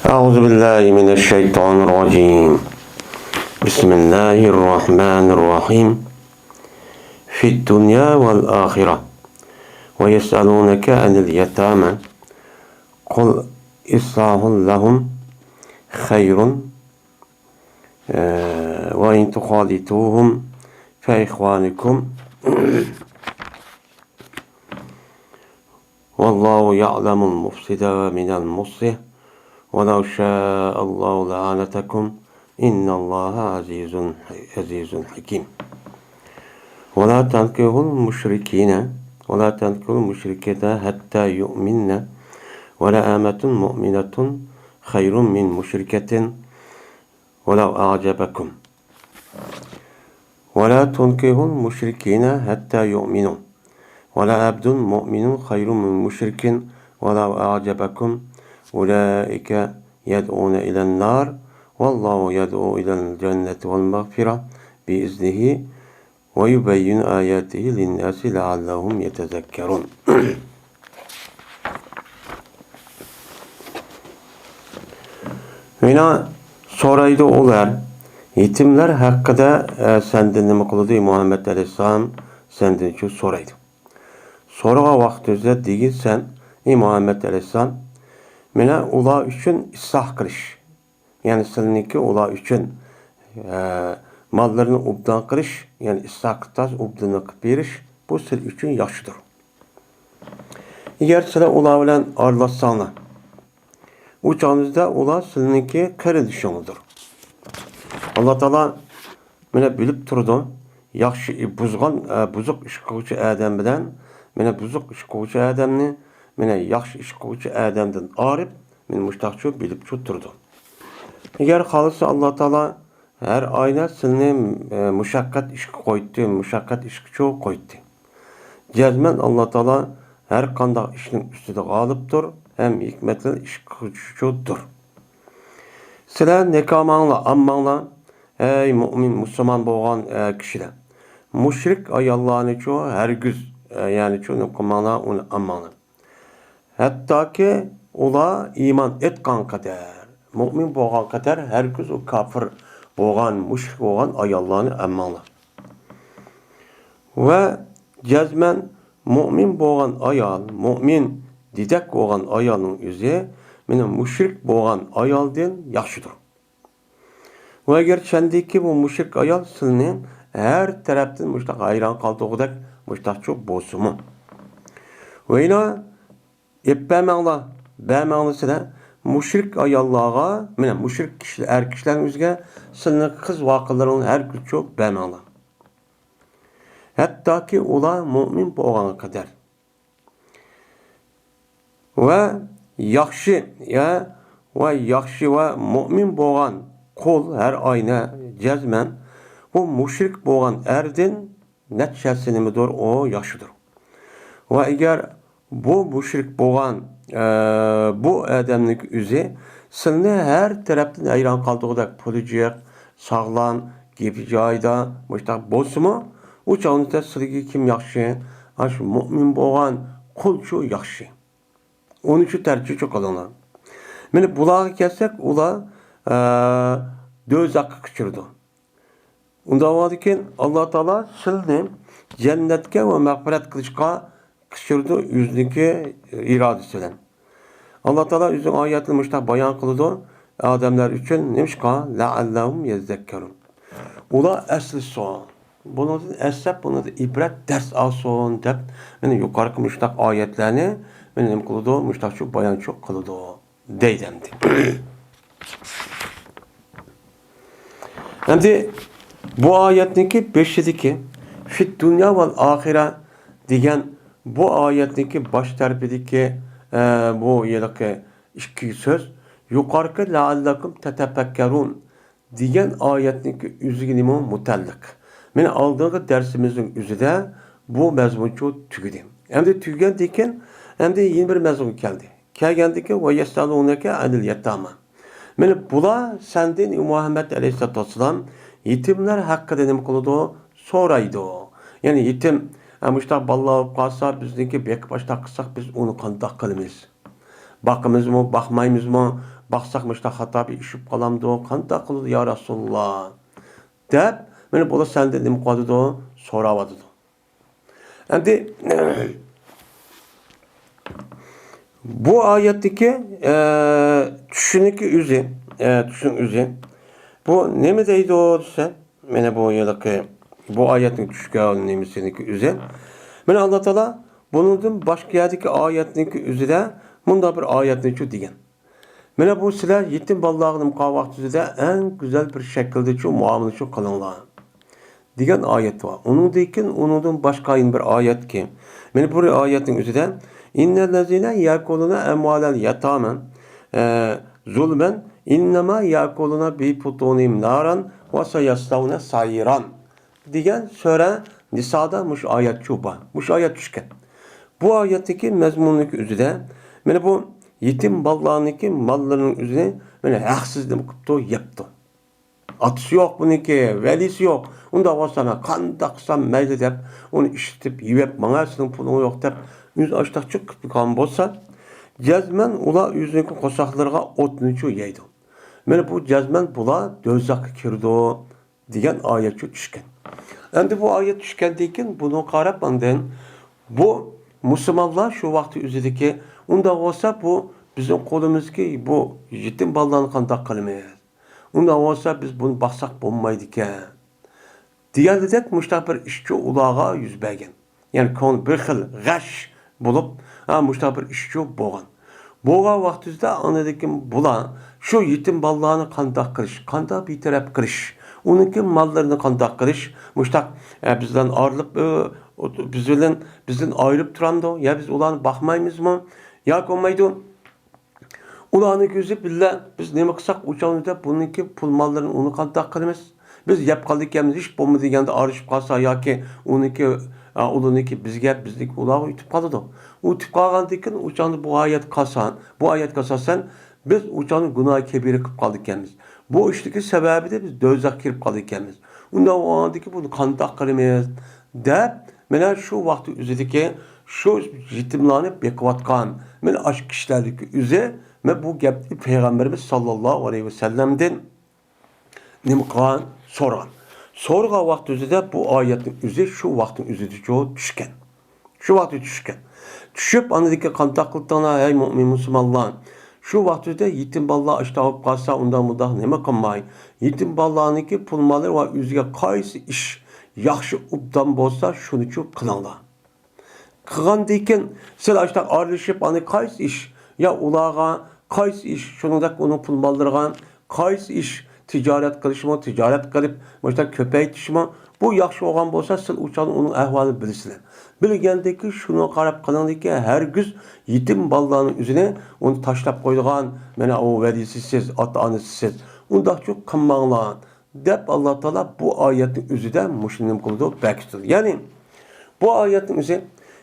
أعوذ بالله من الشيطان الرجيم بسم الله الرحمن الرحيم في الدنيا والآخرة ويسألونك عن اليتامى قل إصلاح لهم خير وإن تخالطوهم فإخوانكم والله يعلم المفسد من المصلح ولو شاء الله لعنتكم إن الله عزيز حكيم ولا تنكحوا المشركين حتى يؤمنن ولا أمة مؤمنة خير من مشركة ولو أعجبكم ولا تنكحوا المشركين حتى يؤمنوا ولا عبد مؤمن خير من مشرك ولو أعجبكم أولئك يدعون إلى النار والله يدعو إلى الجنة والمغفرة بإذنه ويبين آياته للناس لعلهم يتذكرون. Yine soraydı olar. Yetimler hakkında senden nima qildi Muhammed Aleyhisselam senden şu soraydı. Soruğa vaqtida degin sen Muhammed Aleyhisselam mena ular üçün islah qilish. Yani sizniki ular üçün mallarını obdan qilish, yani islah qilib obdan qilib berish bu siz üçün yaxshidir. Agar sizlar ular bilan aralashsanglar, u chog'ingizda ular sizniki qarindishingizdir. Allah Taala meni bilib turdi, yaxshi buzuq ish qiluvchi odam bilan meni buzuq ish qiluvchi odamni meni yaxshi ish qiluvchi odamdan ayirib, meni mushtaqchi bilib turdi. Agar xohlasa Alloh Taolo har oyna sizni mushaqqat ishga qo'ydi, mushaqqat ishga qo'ydi. Jazman Alloh Taolo har qanday ishning ustida g'olibdir, ham hikmatli ish qiluvchidir. Sizlar nekamanglar, ammanglar, ey mu'min musulmon bo'lgan kishilar. Mushrik ayollarni hargiz, ya'ni nekamanglar, uni ammanglar. Hattoki ular iymon etgan qadar, mu'min bo'lgan qadar hargiz u kafir bo'lgan, mushrik bo'lgan ayollarni ammanglar. Va jazman mu'min bo'lgan ayol, mu'min didak bo'lgan ayolning o'zi meni mushrik bo'lgan ayoldan yaxshidir. Va agar chandiki bu mushrik ayol sizni har tarafdan mushtaq hayron qoldirgudek mushtaqchi bo'lsa-mu. Va ina epamanglar, bamanglar sizlar mushrik ayollarga, mana mushrik kishilarning o'ziga sizni qiz voqalarini har kucho bamanglar. Hattoki ular mu'min bo'lgan qadar. Va yaxshi va mu'min bo'lgan qo'l har oyna jazman bu mushrik bo'lgan erdan natijasi nimadir, o yaxshidir. Va agar bu mushrik bo'lgan bu odamning o'zi sizni har tarafdan hayron qoldirgudek puli yo'q, sog'lom, gepi joyida mushtaq bo'lsa-mu, u chog'ingizda sizga kim yaxshi? Shu mu'min bo'lgan qul shu yaxshi. Onun için tercih çok alınlar. Meni bularga kelsak, ular do'zaxga kichirdi. Unda varken Alloh Taolo sizni jannatga va mag'firat qilishga kichirdi o'ziniki irodasi bilan. Alloh Taolo o'zining oyatini mushtaq bayon qildi. Odamlar uchun nimishqa la'allahum yazakkarun. Ular asli son. Bundan eslab, bundan ibrat ders olsin deb meni yuqorqi mushtaq oyatlarni meni nima qildi? Mushtaqchi bayon qildi deydimdi. Endi bu oyatniki 5-diki fit dunya val axira degan bu oyatniki bosh tarafidagi bu yilqi ikki so'z yuqorqi la'allakum tatafakkarun degan oyatniki o'ziga nima mutalliq. Meni oldingi darsimizning o'zida bu mazmuncha tugadi. Endi tugagan ekan, endi yeni bir mazmun keldi. Kelgandiki va yasalunaka anil yatama. Meni bular senden Muhammed Aleyhisselam yetimler hakkında nima qiladi? So'raydi. Yani yetim mushtaq balla bo'lib qolsa, bizniki bek boshda qilsak biz uni qanday qilamiz? Bakımız mı, bakmayımız mı? Baxsaqmışda xata bir işib qalamdı, qanda qılıdı ya Rasulullah. Deb, meni bola senden nim qadıdı, soravadıdı. Endi bu ayetteki düşününki üzü, düşün üzü. Bu ne mi deydi o dese? Mene bu yılaki, bu ayetin düşüken nemisiniki üzü. Mene Allah Teala bunun başka yerdeki ayetinki üzüde bunda bir ayetini şu diyen. Mene bu sizler yetim ballağının qavaqtüzüde en güzel bir şekilde şu muamele şu kılınlar. Diyen ayet var. Onun dekin, onun başka bir ayet ki. Mene bu ayetin üzüde İnnellezine yakuluna emvalel yatamen zulmen innema yakuluna bi putunim naran ve sayaslavne sayran diyen söre Nisa'da muş ayet çuba. Muş ayet düşken. Bu ayetteki mezmunluk üzere mene bu yetim ballağındaki mallarının üzerine mene haksızlık kuptu yaptı. Atısı yok bununki, velisi yok. Onda olsana kandaqsam meyli dep, onu işitip, yiyip, bana sının pulunu yok dep, yüz açtak çıkıp kan bolsa, cezmen ula yüzündeki kosaklarga otnucu yeydi. Mene bu cezmen bula dözak kirdi diyen ayet düşken. Endi bu ayet düşken deyken bunu qarab andan bu Müslümanlar şu vakti üzerindeki onda olsa bu bizim kolumuzdaki bu yetim ballarını kandaq kılmayız. Onda olsa biz bunu baksak bulmaydı ki. Diğerledek müştah bir işçi ulağa yüz bergen. Yani kon bir xil gaş bulup müştah bir işçi boğan. Boğa vaxtizde anadaki bula şu yetim ballarını kandaq kırış, kandaq bir taraf kırış. Onunki mallarını kandaq kırış. Müştah bizden ağırlık bizden ayrılıp durandı. Ya biz ulanı bakmayız mı? Ya konmaydı. Ulanı gözü billah biz nima qilsak uçağımızda bununki pul mallarını onu qandaq qilamiz. Biz yap qaldikamiz ish bo'lmaydi deganda arishib qolsa yoki uniki bizniki ular yutib qoladi. Yutib qolgandan keyin uçağını bu ayet qalsan biz uçağını gunoh kebira qilib qoldik. Bu ishdagi sababi de biz do'zaxga kirib qoldik. Unda o'g'andiki buni qandaq qilamiz deb mana shu vaqt o'zidagi shu yetimlarni beqiyotgan mana ash kishilardagi o'zi ve bu gapni Peygamberimiz sallallahu aleyhi ve sellem'den nima qilgan so'ragan. So'rgan vaqt o'zida bu oyatning o'zi shu vaqtning o'zida tushgan. Shu vaqtda tushgan. Tushib anadagi qandaq qildinglar ey mo'min musulmonlar. Shu vaqtda yetim bolalar ish topib qolsa undan mudaq nima qilmay. Yetim bolalarniki pul mollari va o'ziga qaysi ish yaxshi obdan bo'lsa shuni qilinglar. Qilgandan keyin siz ashta aralashib ani qaysi ish ya ularga qaysi ish shuningdek uning pul mollariga qaysi ish ticaret qilishmi, ticaret qilib, boshqa ko'paytirishmi, bu yaxshi bo'lgan bo'lsa, siz uchun uning ahvolini bilasizlar. Bilgandiki, shuni qarab qilingdiki, hargiz yetim bolalarning o'zini uni tashlab qo'ygan, mana u valisiz, ota-onasiz, undaqcha qilmanglar deb Alloh taolo bu oyatning o'zida mushuni qildi, bekitdi. Ya'ni bu oyatning o'zi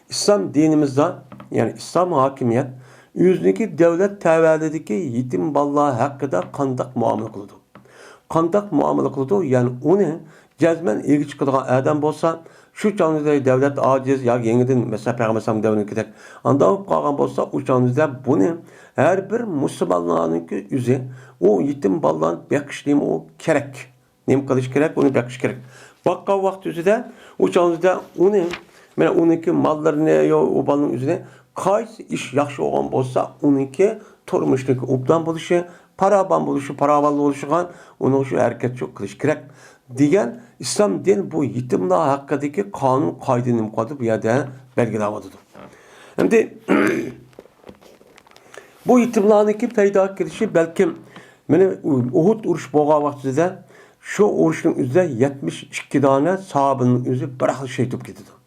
İslam dinimizde, yani İslam hakimiyet yüzdeki devlet tevelideki yetim balla hakkında kandak muamele kıldı. Kandak muamele kıldı, yani onu cezmen ilgi çıkılan adam olsa, şu çağınızda devlet aciz, ya yeniden mesela Peygamber devletine gidecek, anda olup kalan olsa, o çağınızda bunu her bir Müslümanların yüzü, o yetim balların bekişliğimi o gerek. Neyim kılış gerek, onu bekiş gerek. Bakka vakti yüzüde, o çağınızda onu mana uniki mallarni yo u bolaning o'zini qaysi ish yaxshi bo'lgan bo'lsa, uniki turmushdagi obdan bo'lishi, paraban bo'lishi, paraval bo'lishiga uni shu harakat qilish kerak degan islom din bu yetimlar haqidagi qonun qoidani qildi bu yerda belgilayotdi. Endi bu yetimlarniki paydo kelishi balkim mana Uhud urush bo'lgan vaqtida shu urushning o'zida 72 dona sahobaning o'zi bir xil shay topib ketdi.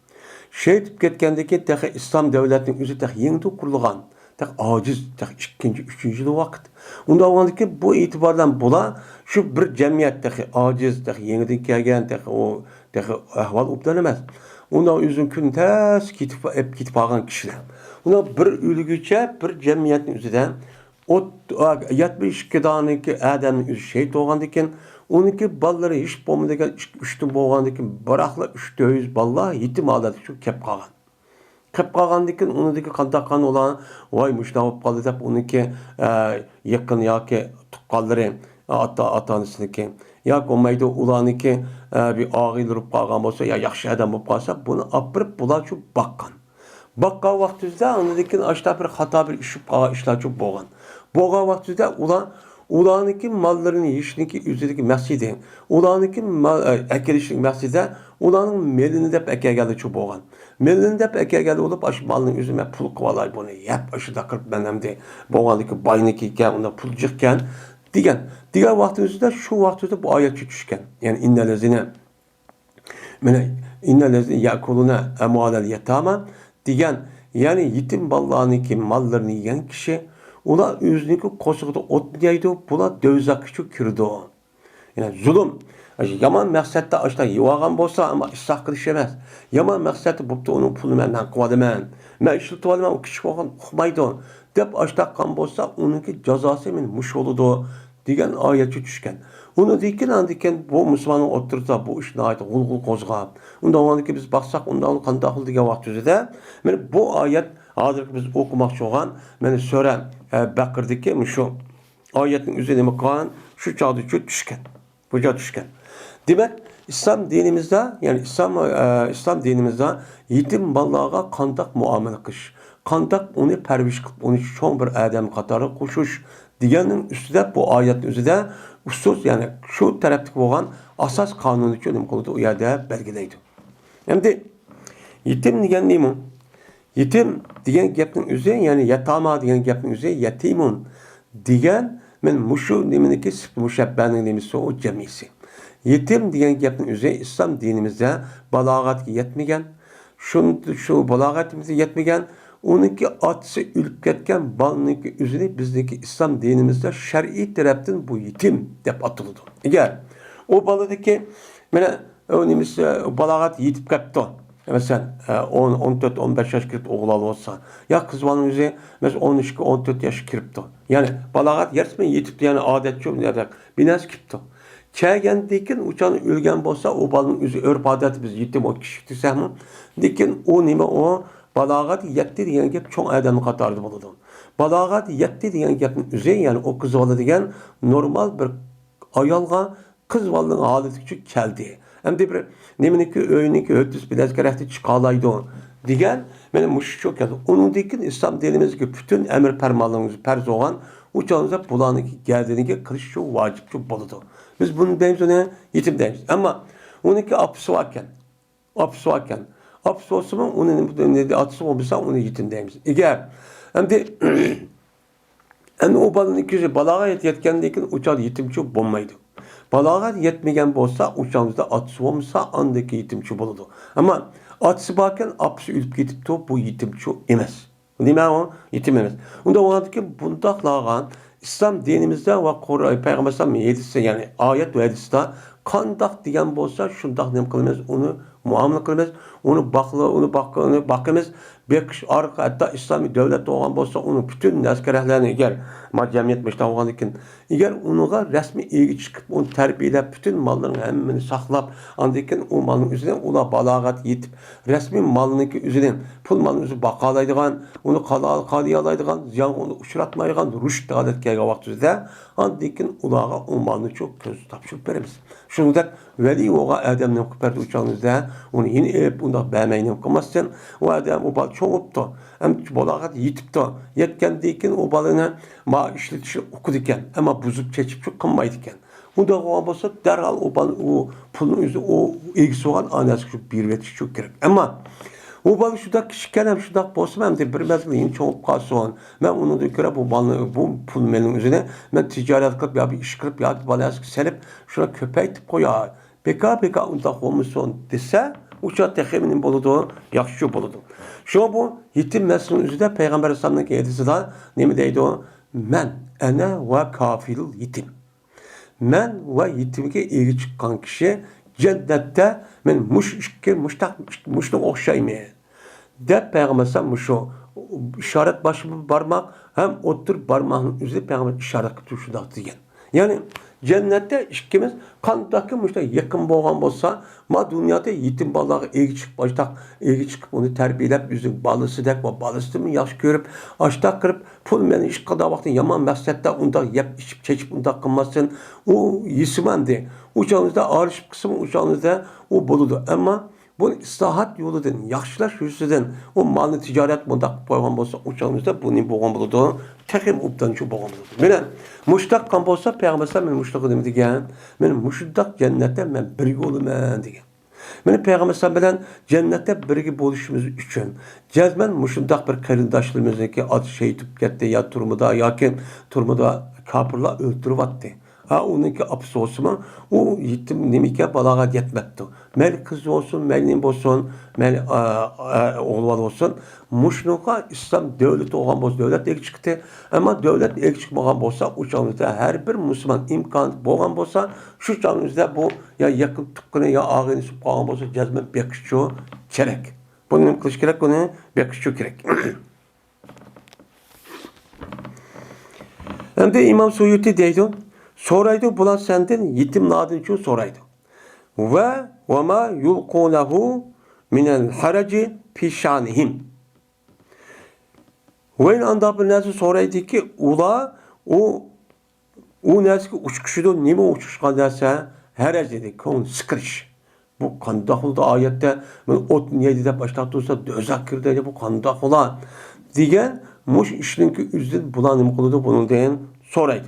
Şehit ketgendeki tehi İslam devletinin yüzü tehi yeni kurulgan, tehi aciz, tehi ikinci, üçüncü vakit. Onda olgandaki bu itibardan bula şu bir cemiyet tehi aciz, tehi yeniden kelgen, tehi ahval uplanamaz. Onda yüzün gün tez kitip ağan kişiler. Onda bir ülgüçe bir cemiyetin yüzüden o 72 taneki adamın yüzü şehit olgandaki onunki balları hiç bombadan üçtü boğandaki bırakla 300 balla yetim ağladı şu kep kalan. Qilib qolgandan unidagi qandaqan olan voy mushna bo'lib qoldi deb uniki yaqin yoki tuqqanlari ota-onasiniki yoki bo'lmaydi ularniki bir og'il urib qolgan bo'lsa yo yaxshi odam bo'lib qolsa buni olib borib bular shu boqqan. Baqqan vaqtida unidagi ashta bir xato bir ishib qolgan ishlar shu bo'lgan. Bo'lgan vaqtida ularniki mollarini yeyishniki o'zidagi maqsadi, ularniki akilishlik maqsadida ularning melini deb akagali shu bo'lgan. Melini deb akagali bo'lib shu molning o'zini pul qilib olay buni. Yap shunda qilib men hamda bo'lganligi boyniki ekan, unda pul jiqkan degan vaqtimizda shu vaqtida bu oyat tushgan. Ya'ni innallazina yakuluna amwalal yatama degan, ya'ni yetim bolalarniki mollarini yegan kishi ular o'ziniki qo'shig'ida o't yeydi, bular dovzaqqa kirdi. Ya'ni zulm yomon maqsadda ashta yo'g'an bo'lsa, ammo isloh qilish emas. Yomon maqsadda bo'pti, uning pulini men qilaman. Men ishlatib olaman, u kishi bo'lgan uqmaydi deb ashta qilgan bo'lsa, uniki jazosi men mush bo'ladi degan oyat tushgan. Uni degan bu musulmonning o'tirsa bu ishni aytib g'ulg'ul qo'zg'ab. Unda biz baqsak, unda qanday qil degan vaqtida, men bu oyat hozir biz o'qimoqchi bo'lgan, meni so'ra baqirdiki, shu oyatning o'zi nima qilgan, shu chog'da tushgan. Bu joy tushgan. Demak, islom dinimizda, ya'ni islom dinimizda yetim bolalarga qanday muomala qilish, qanday uni parvish qilib, uni cho'ng bir odam qatori qo'shish deganning ustida bu oyatning o'zida usul, ya'ni shu tarafdagi bo'lgan asos qonunni nima qiladi, u yerda belgilaydi. Endi yetim degan nima? Yetim degan gapning o'zi, ya'ni yatama degan gapning o'zi yatimun degan men mushu nimaniki mushabbaning nimasi o jamisi. Yetim degan gapning o'zi islom dinimizda balog'atga yetmagan, shu balog'atimizga yetmagan, uniki otasi o'lib ketgan bolaniki o'zini bizniki islom dinimizda shar'iy tarafdan bu yetim deb ataladi. Agar o boladagi mana o nimasi balog'at yetib ketdi. Mesela 10-14-15 yaş kirip oğlalı olsa, ya kız balının yüzü mesela 13-14 yaş kiripti. Yani balağat yersmen yetipti, yani adet çok ne binaz kiripti. Çaygen dikin uçanı ülgen bolsa o balının yüzü örp adeti biz yetim o kişikti sehmi. Dikin o nime o balağat yetti diyen gep çok adamı katardı buludu. Balağat yetti diyen gepin yüzü, yani o kız balı diyen normal bir ayalga kız balının adeti küçük keldi. Hem de bir neminiki öğüniki ötüs biraz gerekti çıkalaydı diyen benim muş çok geldi. Onun dikin İslam dinimizdeki bütün emir fermanlarımız perz olan uçağınıza bulanıki geldiğini kılış çok vacip çok boludu. Biz bunu deyimiz ona yetim deyimiz. Ama onunki apısı varken apısı olsa mı onun atısı olmasa onu yetim deyimiz. Eğer hem de o balın ikisi balağa yetkendikin uçağı yetim çok bulmaydı. Balağat yetmegen bolsa uçağımızda atısı olmasa andaki yetimçi buludu. Ama atısı bakken apısı ülüp gidip de bu yetimçi emez. Değil mi o? Yetim emez. Onda o andaki bundaklağın İslam dinimizde ve Kur'an Peygamber Sallallahu Aleyhi yani ayet ve hadiste kandak diyen bolsa şundak nem kılmaz, onu muamele kılmaz, onu bakımız, bir kişi arka hatta İslami devlet olan bolsa onun bütün askerlerini eğer cemiyet meşte olganlıkken eğer onuğa resmi ilgi çıkıp onu terbiyelep bütün malların hemini saklap andikken o malın üzerine ona balağat yetip resmi malınınki üzerine pul malın üzerine bakalaydıgan onu kalayalaydıgan ziyan onu uçuratmayıgan rüşt adet gelge vaktizde andikken olağa o malını çok göz tapşırıp veririz. Şundak veli oğa adamın küperde uçağınızda onu yine elip onda beğenmeyin kılmazsan o adam o bal çok optu. Hem balağat yetip de yetkendiyken o balını ma işletişi okuduken ama buzup çeçip çok kınmaydıken. Bu da o olsa derhal o pulun yüzü o ilgisi olan anası şu bir vetiş çok gerek. Ama o balı şudak kişiken hem şudak bolsa hem de bir mezgiliğin çok kalsın. Ben onu da göre bu pul melin üzerine ben ticaret kılıp ya bir iş kılıp ya bir balı selip şuna köpek koyar. Peka onda olmuşsun dese uçak tekeminin boludu, yakşı boludu. Şu bu yetim meselinin üzerinde Peygamber Aleyhisselam'daki hadisi de ne mi deydi o? Men ene ve kafilul yetim. Men ve yetimke ilgi çıkan kişi cennette men muşluk okşaymayı. De Peygamber Aleyhisselam şu işaret başı parmak hem otur parmağının üzerinde Peygamber işaret tutuyor şu da diyen. Yani cennette ikkimiz qandaki muşta yakın bo'lgan bo'lsa, ma dunyoda yetim bolalarga egi chiqib, başta egi chiqib uni tarbiyalab, o'zing bolasidek va bolasini yaxshi ko'rib, ashta qilib, pul meni ish qilgan vaqtda yomon maqsadda unda yeb ichib chechib unda qilmasin. U yisimandi. O'shaningizda arishib qism o'shaningizda u bo'ladi. Ammo bunu islahat yoludan, yaxshilash yo'lidan o malni tijorat bundaq qo'ygan bo'lsa, o'shaningizda buning bo'lgan bo'ladi. Texim obdanchi bo'lgan bo'ladi. Mana mushtaq qan bo'lsa, payg'ambar men mushtaq nima degan? Men mushtaq jannatda men birga bo'laman degan. Meni payg'ambar bilan jannatda birga bo'lishimiz uchun jazman mushundaq bir qarindoshlarimizniki ot shaytib ketdi ya turmida yoki turmida kofirlar o'ltiryapti. Ha onunki afsusuma o yetim nemike balaga yetmekti. Mel kız olsun, mel nim olsun, mel oğlan olsun. Muşnuka İslam devleti olan boz devlet ek çıktı. Ama devlet ek çıkmagan bolsa, uçağımızda her bir Müslüman imkan boğan bolsa, şu çağımızda bu ya yakın tıkkını ya ağını süp kalan bolsa cezmen bekişçi gerek. Bunun kılıç gerek, bunu bekişçi gerek. Hem de İmam Suyuti deydi. Soraydı bulan senden yetim nadin için soraydı. Ve ma yulqunahu minel haraci pişanihim. Ve anda bir nesi soraydı ki ula o nesi ki uçkuşudu nime uçuşkan derse harac dedi kon sıkırış. Bu kandahulda ayette ot niyedi de başta dursa dözakir dedi bu kandahula diyen muş işlinki üzdün bulan nime kuludu bunun deyin soraydı.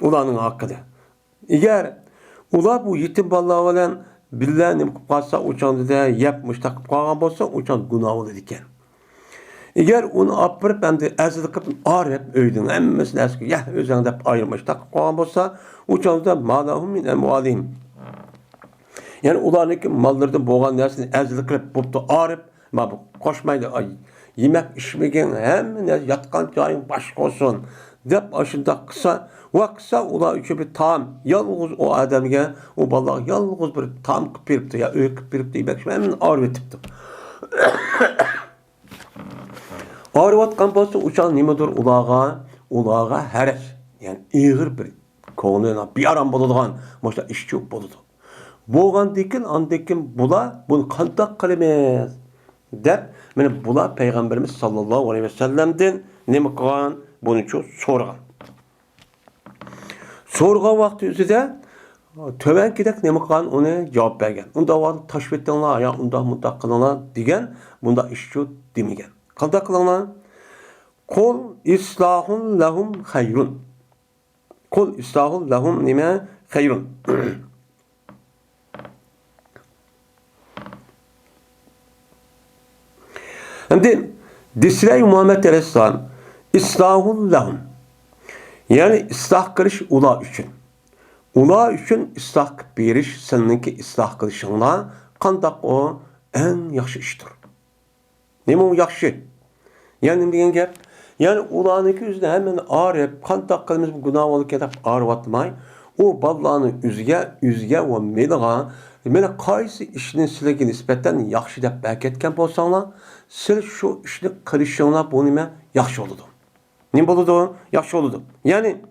Ulanın hakkıda. Eğer ula bu yetim balalar bilen billahi nima qilib qolsa o'chanda da yapmış taqib qolgan bo'lsa o'chan gunoh bo'ladi ekan. Eğer uni olib borib endi azil qilib arab o'ydim hammasini asli ya o'zing deb ayirmish taqib qolgan bo'lsa o'chanda malahum min amwalihim. Yani ularniki mallardan bo'lgan narsani azil qilib bo'pti arab ma bu qo'shmaydi ay yemek içmegen hamma narsa yotgan joying boshqa olsun deb ashunda qilsa Vaksa ular üçün bir tam, yalnız o adamga, o balaga yalnız bir tam qilib beribdi, ya öy qilib beribdi, yemek hemen ağrı etibdi. Ağrıvatqan bolsa uçan nimadir ulaga harac, yani ağır bir ko'nglina bir aram bo'ladigan, boshqa ish yo'q bo'ladi. Bo'lgandan andan bunu qandoq qilamiz deb, mana bular payg'ambarimiz sallallohu alayhi vasallamdan nima qilgan, buni uchun so'ragan. Sorgan vakti üzerinde töven gidek ne mıkan onu cevap bergen. Unda var taşvettenler ya unda mutlak kılınlar digen bunda işçi demigen. Kalda kılınlar kol islahun lahum hayrun. Kol islahun lahum nime hayrun. Hem de Disre-i Muhammed Aleyhisselam islahun lahum. Yani ıslah kılış ula üçün. Ula üçün ıslah beriş seninki ıslah kılışınla kandak o en yaxşı iştir. Neymi o yaxşı? Yani deyen gap. Yani ulanınki yüzüne hemen ağrıp kandak kılımız bu günah olup edip ağrıvatmay. O ballanı üzge ve meliğa mene kaysi işinin silegi nispetten yaxşı dep belki etken bolsanlar sil şu işini kılışınla bu nime yaxşı oldu. Ne buludu? Yaxşı oldu. Yani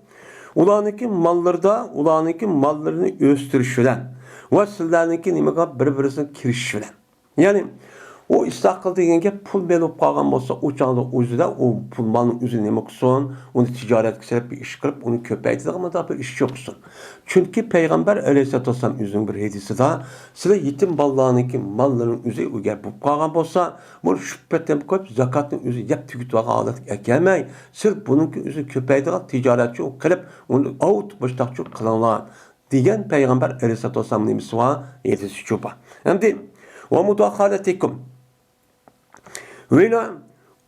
ulanınki mallarını östürüşülen ve sizlerinki nimega bir-birisini kirişülen. Yani o ıslah kıldı degenge pul belop kalgan bolsa uçağında özüde o pul malın özü nime kılsın, onu ticaret kısalap bir iş kılıp onu köpeytidir ama da bir iş yoksun. Çünkü Peygamber Aleyhisselatü Vesselam özünün bir hedisi da size yetim ballarınki malların özü uger bu kalgan bolsa bunu şüphetten koyup zakatın özü yap tükütüge adet gelmey. Sırf bununki özü köpeytidir ticaretçi o kılıp onu avut baştakçı kılanlar diyen Peygamber Aleyhisselatü Vesselam nimesi var hedisi çoba. Hem de ve mudakhaletikum Vela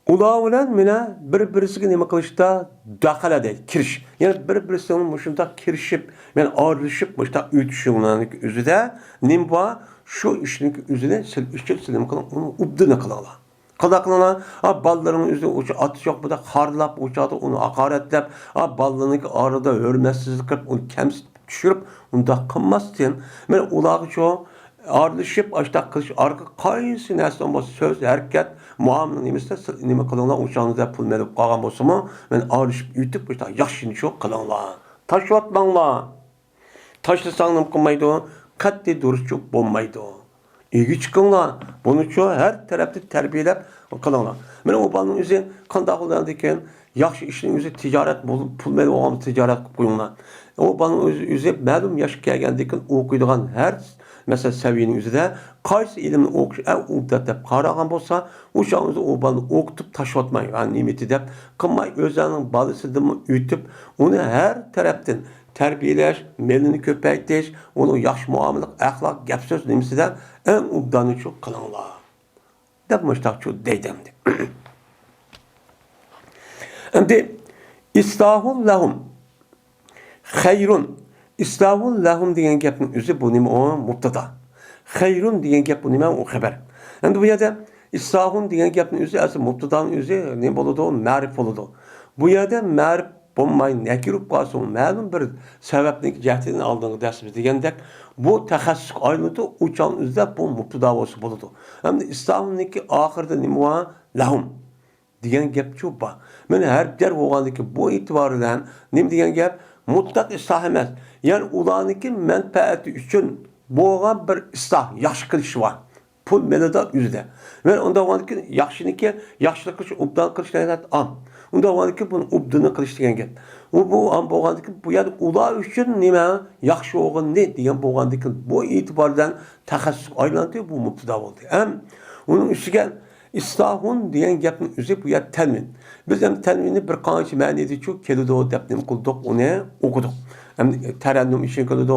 ulavlan mina bir-birisiga nima qilishda daxala deydi, kirish. Yani bir-birisining mushunda kirishib, men ayrılışib, mushunda o'tishinglarning o'zida nimba shu ishning o'zida sil nima qilib, uni ubdini qiladilar. Qanday qiladilar? Ballarning o'zida o'sha ati yo'q buda xarlab, o'chadi, uni haqoratlab, ballarning orada hurmatsizlik qilib, uni kamsitib tushirib, unda qilmasdan, men ularga shu ayrılışib, aştaq qilish arqa qaysi narsa bo'lsa so'z, harakat muamele nimesi nima qilinglar o'shaningizda pul berib qolgan bo'lsa-mu, men ayrılışib yutib, yaxshi shu qilinglar Taşıvatmanglar. Taşlasan nima qilmaydi? Qat'iy durishchi bo'lmaydi. Ega chiqinglar. Buni uchun har tarafda tarbiyalab qilinglar. Mana u bolaning o'zi qanday qiladi ekan? Yaxshi ishning o'zi tijorat bo'lib, pul bilan olib tijorat qilib qo'yinglar. O bolaning o'zi ma'lum yoshga kelgandan keyin o'qiydigan har mesela seviyenin üzerinde qaysi ilmni o'qish uddat deb qaragan bo'lsa, o'sha o'zi o bolani o'qitib tashlatmay, yani nimeti deb qilmay o'zining bolasidan o'tib, uni har tarafdan tarbiyalash, melini ko'paytirish, uni yaxshi muomala, axloq, gap so'z nimasida eng uddani shu qilinglar. Deb mushtaqchu deydim. Endi istahul lahum hayrun. İslahun lahum degan gapning o'zi bu nima o mubtada. Hayrun degan gap bu nima o xabar. Endi bu yerda islahun degan gapning o'zi asli mubtadaning o'zi nima bo'ladi? Ma'rif bo'ladi. Bu yerda ma'rif bo'lmay nakirib qolsin, ma'lum bir sababning jihatidan oldingi darsimiz degandek, bu taxassus oynati uchon o'zida bu mubtada bo'ladi. Endi islahunniki oxirida nima var? Lahum degan gap shu bor. Mana har bir bo'lgandiki bu e'tibordan nima degan gap? Mutlaq islah emas. Yani ulaniki menfaati üçün bo'lgan bir islah, yaxshi qilish var. Pul melada yüzde. Ve onda olaniki yaxshiniki, yaxshilik qilish, obdan qilish degan am. Onda olaniki buni obdini qilish degan gap. Bu am bo'lgandiki bu yerda ular üçün nima yaxshi bo'lgan ne degan bo'lgandiki bu e'tibordan taxassus aylanti bu mubtada bo'ldi. Ham uning ustiga İslahun degan gapning o'zi bu yer tanvin. Biz ham tanvinni bir qancha ma'noda shu keladi deb nim qildik, uni o'qidik. Hem terennüm için keladi,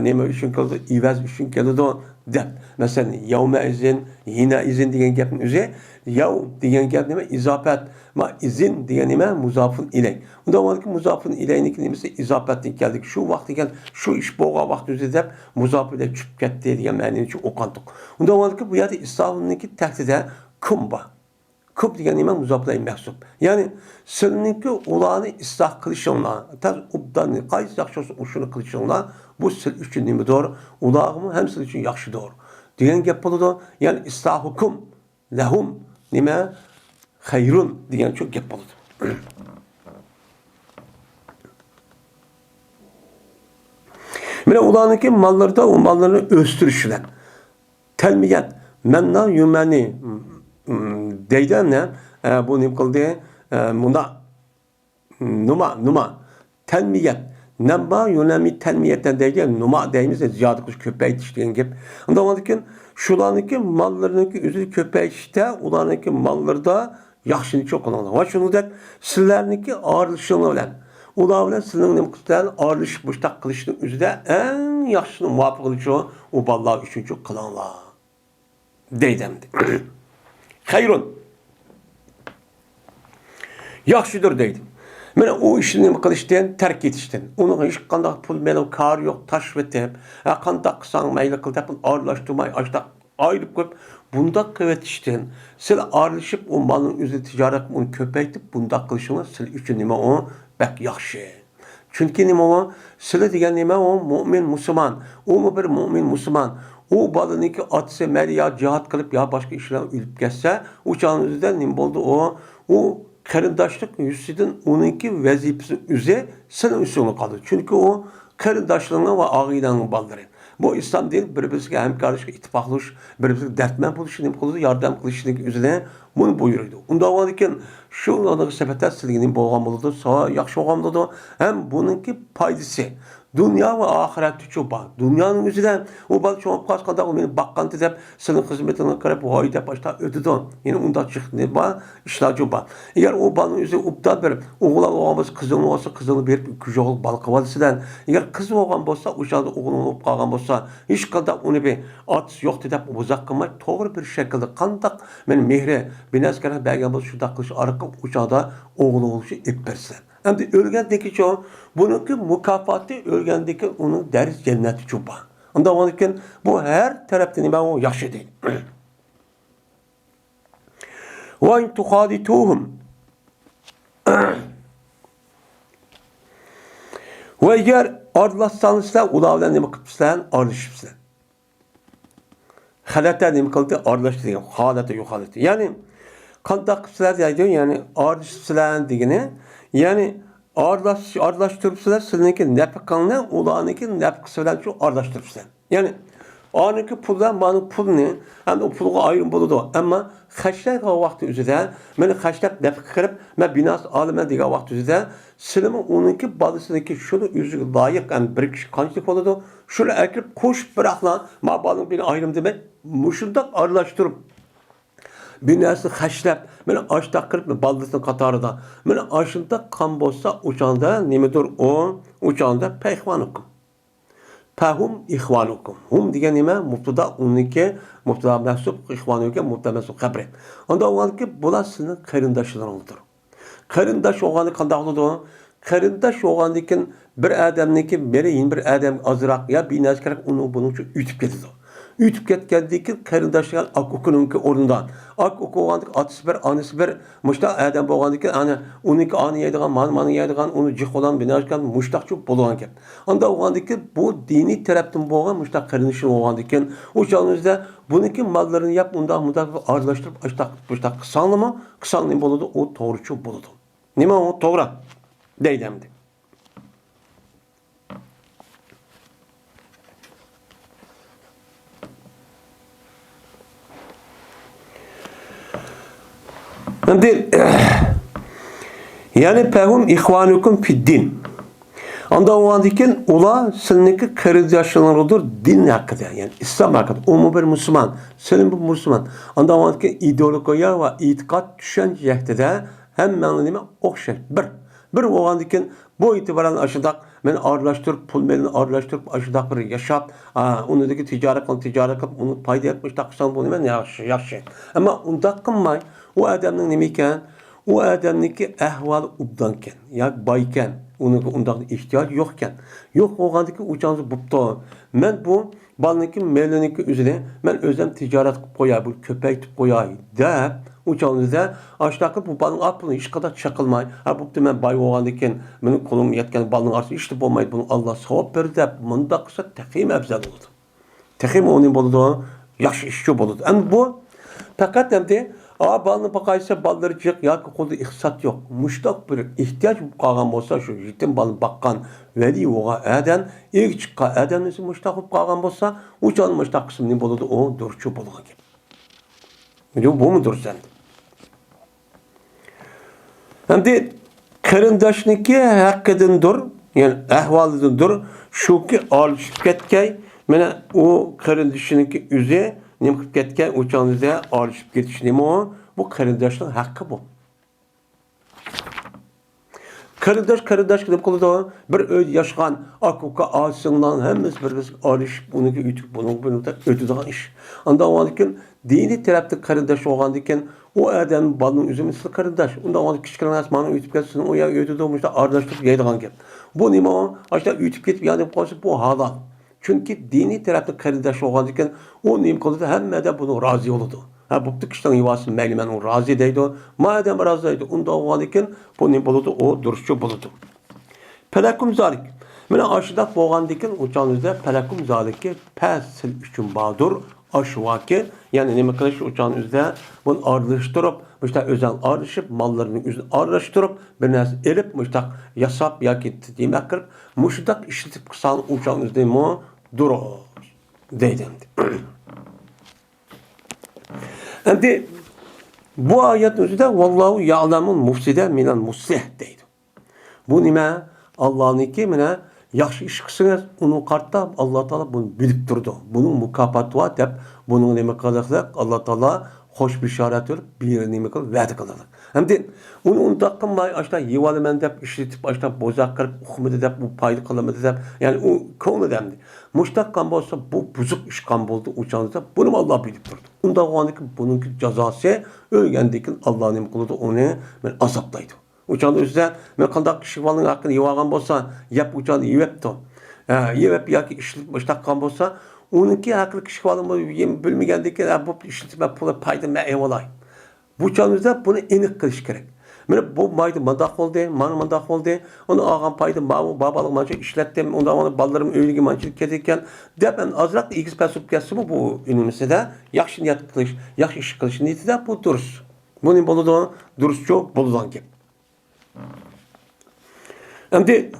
nima için keladi, ivaz için keladi deb. Mesela yevme izin, yine izin degan gapning o'zi, yav degan gap nima? Izofat. Ma izin degan nima? Muzofun ilay. Unda bo'lki muzofun ilayniki nimasi izofatan keldik. Shu vaqt degan, shu ish bo'lgan vaqt o'zi deb muzof ila tushib ketdi degan ma'noni o'qandik. Unda bo'lki bu yerda islomniki tahdida kumba. Kub degan nima? Muzofla mahsub. Ya'ni sizninki ularni isloh qilishinglar, taz ubdan qaysi yaxshi bo'lsa o'shuni qilishinglar, bu siz uchun nimadir? Ularmi ham siz uchun yaxshidir. Degan gap bo'ladi. Ya'ni islohukum lahum nima? Hayrun degan shu gap bo'ladi. Mana ularniki mallarda o mallarni o'stirishlar. Talmiyat, manna yumani deyden ne? Bu ne kıldı? Numa. Tenmiyet. Nemba yönemi tenmiyetten deyken numa deyimiz de ziyade kuş köpeği işleyen gibi. Ondan sonra şularınki mallarınki üzeri köpeği işte, ularınki mallarda yaxşını çok olanlar. Ve şunu da sizlerinki ağırlışını olan. Ular bilen sizin ne kısıtlar ağırlış müştak kılışının üzerinde en yaxşını muvaffak kılışı o ballar üçün çok kılanlar. Deydemdi. Hayrun. Yaxşıdır deydim. Mana o işini nima qilishdan, tark etishdan. Uni hech qanday pul bilan kar yo'q, tashvetib, qanday qilsang mayli qil deb aralashtirmay, ashta ayirib qo'yib, bunda qivetishdan, siz aralashib o malning o'zi tijorat uni ko'paytib, bunda qilishingiz siz uchun nima o bak yaxshi. Chunki nima o? Siz degan nima o? Mu'min musulmon. U bir mu'min musulmon. O balaniki atsa meli ya cihat kılıp ya başka işler ölüp geçse o çağınızda ne oldu o? O karındaşlık yüzünden onunki vazifesi üzere senin üstüne kaldı. Çünkü o karındaşlığına ve ağıyla baldırı. Bu İslam değil, birbirine hemkarlık, ittifaklık, birbirine dertmen buluşunu kılıdı, yardım kılışının üzerine bunu buyuruyordu. Onda varken şu anlık sepete silginin bolğan buludu, sağa yaxşı olğan buludu. Hem bununki paydası. Dünya ve ahiret çok var. Dünyanın üzerinden o bal çoğun kaskanda o beni bakkantı deyip senin hizmetine karıp o ayda başta ödedin. Yine onda çıktı ne var? İşler çok var. Eğer o balın üzerine uptat verip oğlan oğlamız kızını olsa kızını verip küçük balık valisinden eğer kız oğlan olsa uşağında oğlunu olup kalgan olsa hiç kadar onu bir at yok deyip uzak kılmay doğru bir şekilde kandak benim mehre beni eskere belgemiz şu dakika arka uşağında oğlu oluşu ippersin. Hem de ölgendeki çoğu, bununki mükafatı ölgendeki onun deriz cenneti çoğu. Ondan olurken bu her taraftan ben o yaxşı değil. وَاِنْ تُخَادِتُوهُمْ Ve eğer arlaşsanızlar, ulavlar ne kıpsızlar, arlaşıpsızlar. Halata ne kıldı, arlaştı. Halata yok halata. Yani, kandak kıpsızlar diyor, yani arlaşıpsızlar diyene, yani aralashtiribsizlar, sizniki nafaqangni ularniki nafaqasi bilan shu aralashtiribsizlar. Ya'ni aniki pullar mani pulni hamda o pulga ayrım bo'ladi. Ammo xashlayga vaqti o'zida meni xashlab nafaqa qilib, men binos olaman degan vaqt o'zida sizlarni uniki bolasiniki shuni o'ziga loyiq ham bir kishi qanchalik bo'ladi, shuni akirib qo'shib biroqlar ma bolam beni ayrım demak, mushundoq aralashtirib bir narsa xashlab, meni ashtaq qilib baldisini qatorida. Meni ashunda qon bo'lsa, o'chanda nimadir o'chanda payxvanukum. Fahum ihvanukum. Hum degan nima? Mubtada uniki, mubtada mahsub ihvanukum, mubtada mahsub xabri. Onda o'g'anki bular sizning qarindoshlaringizdir. Qarindosh o'g'ani qanday bo'ladi? Qarindosh o'g'andikin bir odamniki biri bir odam azroq ya binas kerak uni buning uchun yutib ketadi. Yutib ketgandan keyin qarindoshlar akukununki o'rnidan. Akuk o'g'andik otasi bir, onasi bir, mushta odam bo'lgandan keyin ana uniki ani yeydigan, mani yeydigan, uni jiqolan binashgan mushtaqchi bo'lgan ekan. Onda o'g'andik bu diniy tarafdan bo'lgan mushta qarindosh o'g'andik keyin o'shaningizda buniki mollarini yap undan aralashtirib ashtaq qilsanmi? Qilsan nima bo'ladi? O to'g'richi bo'ladi. Nima o to'g'ri? Deydi endi. Endi yani fehum ihvanukum fid din. Anda oğandikin ula sizniki qarindoshlaringizdir din haqida, yani İslam haqida. O bir Müslüman, senin bir Müslüman. Anda oğandikin ideologiya ve itiqat düşünce haqida hamma nima o'xshash. Bir oğandikin bu itibaran aşıdaq men aralashtirib, pul bilan aralashtirib, aşıdaq bir yaşab, unidagi tijorat qilib, uni foyda etmiş taqsan bu nima yaxshi. Ammo unda qilmay, o adamning nima ekan? O adamniki ahvoli ubdan ekan, yoki boy ekan, undan ehtiyoj yo'q ekan. Yo'q bo'lgandiki, o'changiz bo'pti. Men bu balniki meliniki o'zini men o'zim tijorat qilib qo'yay, bu ko'paytib qo'yay deb o'changizda ashtaqi bu balning apini hech qadar chaqilmay, bo'pti men boy bo'lgandan keyin meni qo'lim yetgan balning orasi ishni bo'lmaydi, buni Alloh savob berdi deb bunda qilsa taqim afzal bo'ladi. Taqim uning bo'ladi, yaxshi ishchi bo'ladi. Endi bu faqat endi balni bakaysa balları çık ya ki kolda ihsat yok. Muştak bir ihtiyaç kalan olsa şu yetim balını bakkan veli oğa eden ilk çıkka eden nesi muştak kalan olsa uçan muştak kısmı ne buludu o durçu buluğa gibi. Bu mudur sen? Hem de karındaşniki hakkıdın dur yani ehvalıdın dur şu ki alışıp ketkay mene o karındaşniki üze Nimkip ketken uçağınızda alışıp getiş neymi o? Bu karındaşlığın hakkı bu. Karındaş gidip kılıdı o. Bir öd yaşayan akuka ağzından hemiz bir alışıp bunu ütük bunu da ödüdüğün iş. Anda o andikin dini tarafta karındaş olan diken o adamın balının üzümüsü karındaş. Onda o andikin küçüklerin asmanı ütüp ketsin o ya ödüdüğümüzde ardaşlık yaydıgan gel. Bu neymi o? Aşağı ütüp ketip yani bu halal. Çünkü dini tarafta karındaş olan diken o neyim kılıdı hemmede bunu razı oldu. Bu kişinin yuvasını meylimen o razı deydi. Madem razı deydi onda olan diken bu neyim oldu o duruşçu buldu. Pelakum zalik. Mene aşıdak boğan diken uçağınızda pelakum zaliki pesil üçün bağdır. Aşvaki yani neyim kılıç uçağınızda bunu arlaştırıp işte özel arlaşıp mallarını üzerine arlaştırıp bir nes erip müştak yasap ya gitti demek kırıp müştak işletip kısan uçağınızda mı durur deydi. Şimdi bu ayetin üzerinde vallahu ya'lemun mufside minel muslih deydi. Bu nime Allah'ın ikimine yaxşı iş kısınız, onu kartta Allah Teala bunu bilip durdu. Bunun mükafatı var deyip, bunun nime kıldık, Allah Teala hoş bir işaret verip, bir nime kılıp, vədi kıldık. Hem de, onu unutaqınmay, aşta yivalı mən deyip, işletip, aşta bozak kırıp, uxumadı deyip, bu paylı kılamadı deyip, yani o konu demdi. Muştak kan olsa, bu buzuk iş kan oldu uçağınızda, bunu Allah bilip durdu. Onda o anki bununki cezası, öğrendikin Allah'ın nime kıldı, onu ben azaplaydı. Uçağın üstüne, ben kandak şivalının hakkını yıvağın olsa, yap uçağını yiyepti. Yiyep ya ki işletip baştakkan olsa, onunki hakkını şivalını bilmegendeki, bu işletip pulu paydım ben eyvalay. Bu uçağın üstüne bunu enik kılış gerek. Mene bu maydı mandak oldu, manı mandak oldu. Onu ağam paydım, babalık mançı işlettim. Ondan onu ballarım öylüğü mançılık kedirken, de ben azrak da ilgisi persup gelsin bu ünümüzde de, yakşı niyat kılış, yakşı iş kılış niyeti de bu duruz. Bunun boluduğu duruzcu boluduğun gibi. Endi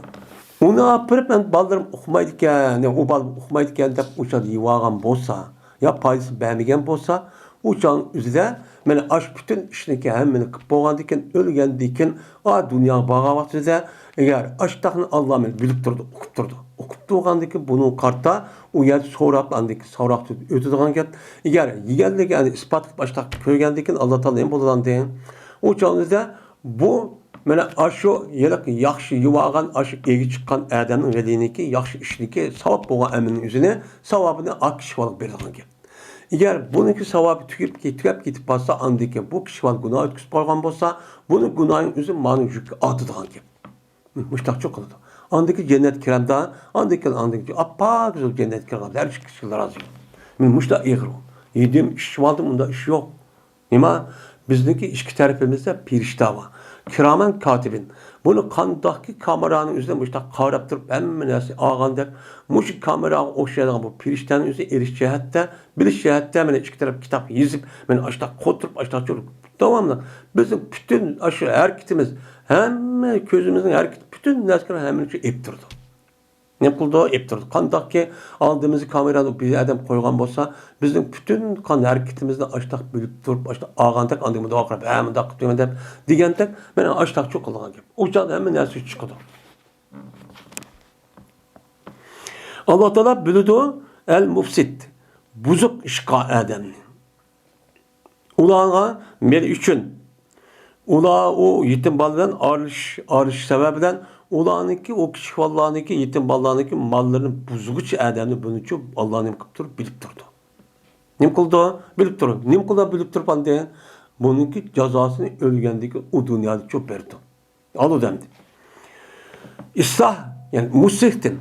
onu yapıp ben ballarım okumaydıkken, o bal okumaydıkken de uçadı yuvagan bolsa, ya paydası beğenmegen bolsa, uçağın üzerinde meni aş bütün işinki hemmeni kıp boğandikken, ölgendikken, a dünya bağa vaktinde, eğer aştağını Allah meni bilip durdu, okup durdu. Okup durgandikken bunu kartta, o yer soğraplandık, soğraptı, ötüdüganken, eğer yigendik yani ispat başta köygendikken Allah Teala en boladan deyin. Uçağın üzerinde bu mana aşu yelak yaxşı yuvagan aşu egi çıkan adamın veliniki yaxşı işniki savab boğan eminin yüzüne savabını ak kişivalık berdiğin ki. Eğer bununki savabı tükep gitip bassa andiki bu kişivalık günah etkisi bargan bolsa bunun günahın yüzü manı yük adıdığın ki. Müştak çok oldu. Andiki cennet kiramda andiki appa güzel cennet kiramda her kişiler azıyor. Müştak eğri. Yedim işçivaldım bunda iş yok. Nima bizdeki içki tarifimizde pirişta var. Kiramen katibin. Bunu kandaki kameranın üzerine işte qarab turib hamma narsa olganda mush kameraga o'xshaydigan bu pirishtaning o'zi erish jihatda, bilish jihatda mana ikki taraf kitob yezib, mana ashta qo'tirib, ashta turib davomli bizning butun shu harakatimiz, hamma ko'zimizning harakati, butun narsalar hammacha ep turdi. Ne qildi? Ep turdi. Qandaqki oldimizga kamerani bir odam qo'ygan bo'lsa, bizning butun qon harakatimizni ashtaq bo'lib turib, ashtaq olgandak, andek bundoq qilib, bundoq qilib deb degandak, mana ashtaq cho'q qilgan gap. O joqda hamma narsa chiqadi. Alloh taolo biladi el mufsid. Buzuq ishqa odamni. Ularga men uchun ular o yetim boladan arış sebebinden ulanınki o küçük vallarınki yetim ballarınki mallarını buzguç adamını bunu çok Allah'ın kıp durup bilip durdu. Nim kıldı? Bilip durdu. Nim kıldı bilip durup ande bununki cezasını ölgendeki o dünyada çok verdi. Al o demdi. İslah yani musihtin.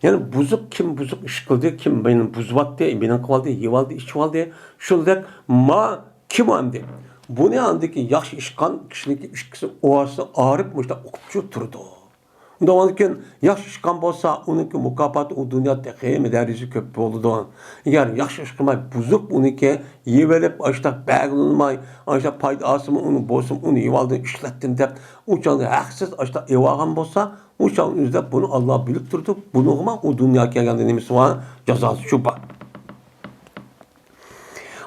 Yani buzuk kim buzuk iş kıldı, kim benim buzvat diye, benim kıvaldı, yivaldı, içivaldı diye. Şöyle ma kim o emdi? Bu ne andaki yaş işkan kişilik işkisi oası ağrıpmış da okupçu turdu. Ondan yaş işkan bolsa onunki mukafat o dünyada hem derisi köp oldu. Eğer yaş işkanmay buzuk onunki yivelip açta bağlanmay, açta paydası mı onu bolsun onu yivaldı işlettin de uçanı haksız açta evagan bolsa uçağın üzerinde bunu Allah bilip durdu. Bunu ama o dünya geldiğinde neymiş var cezası şu var.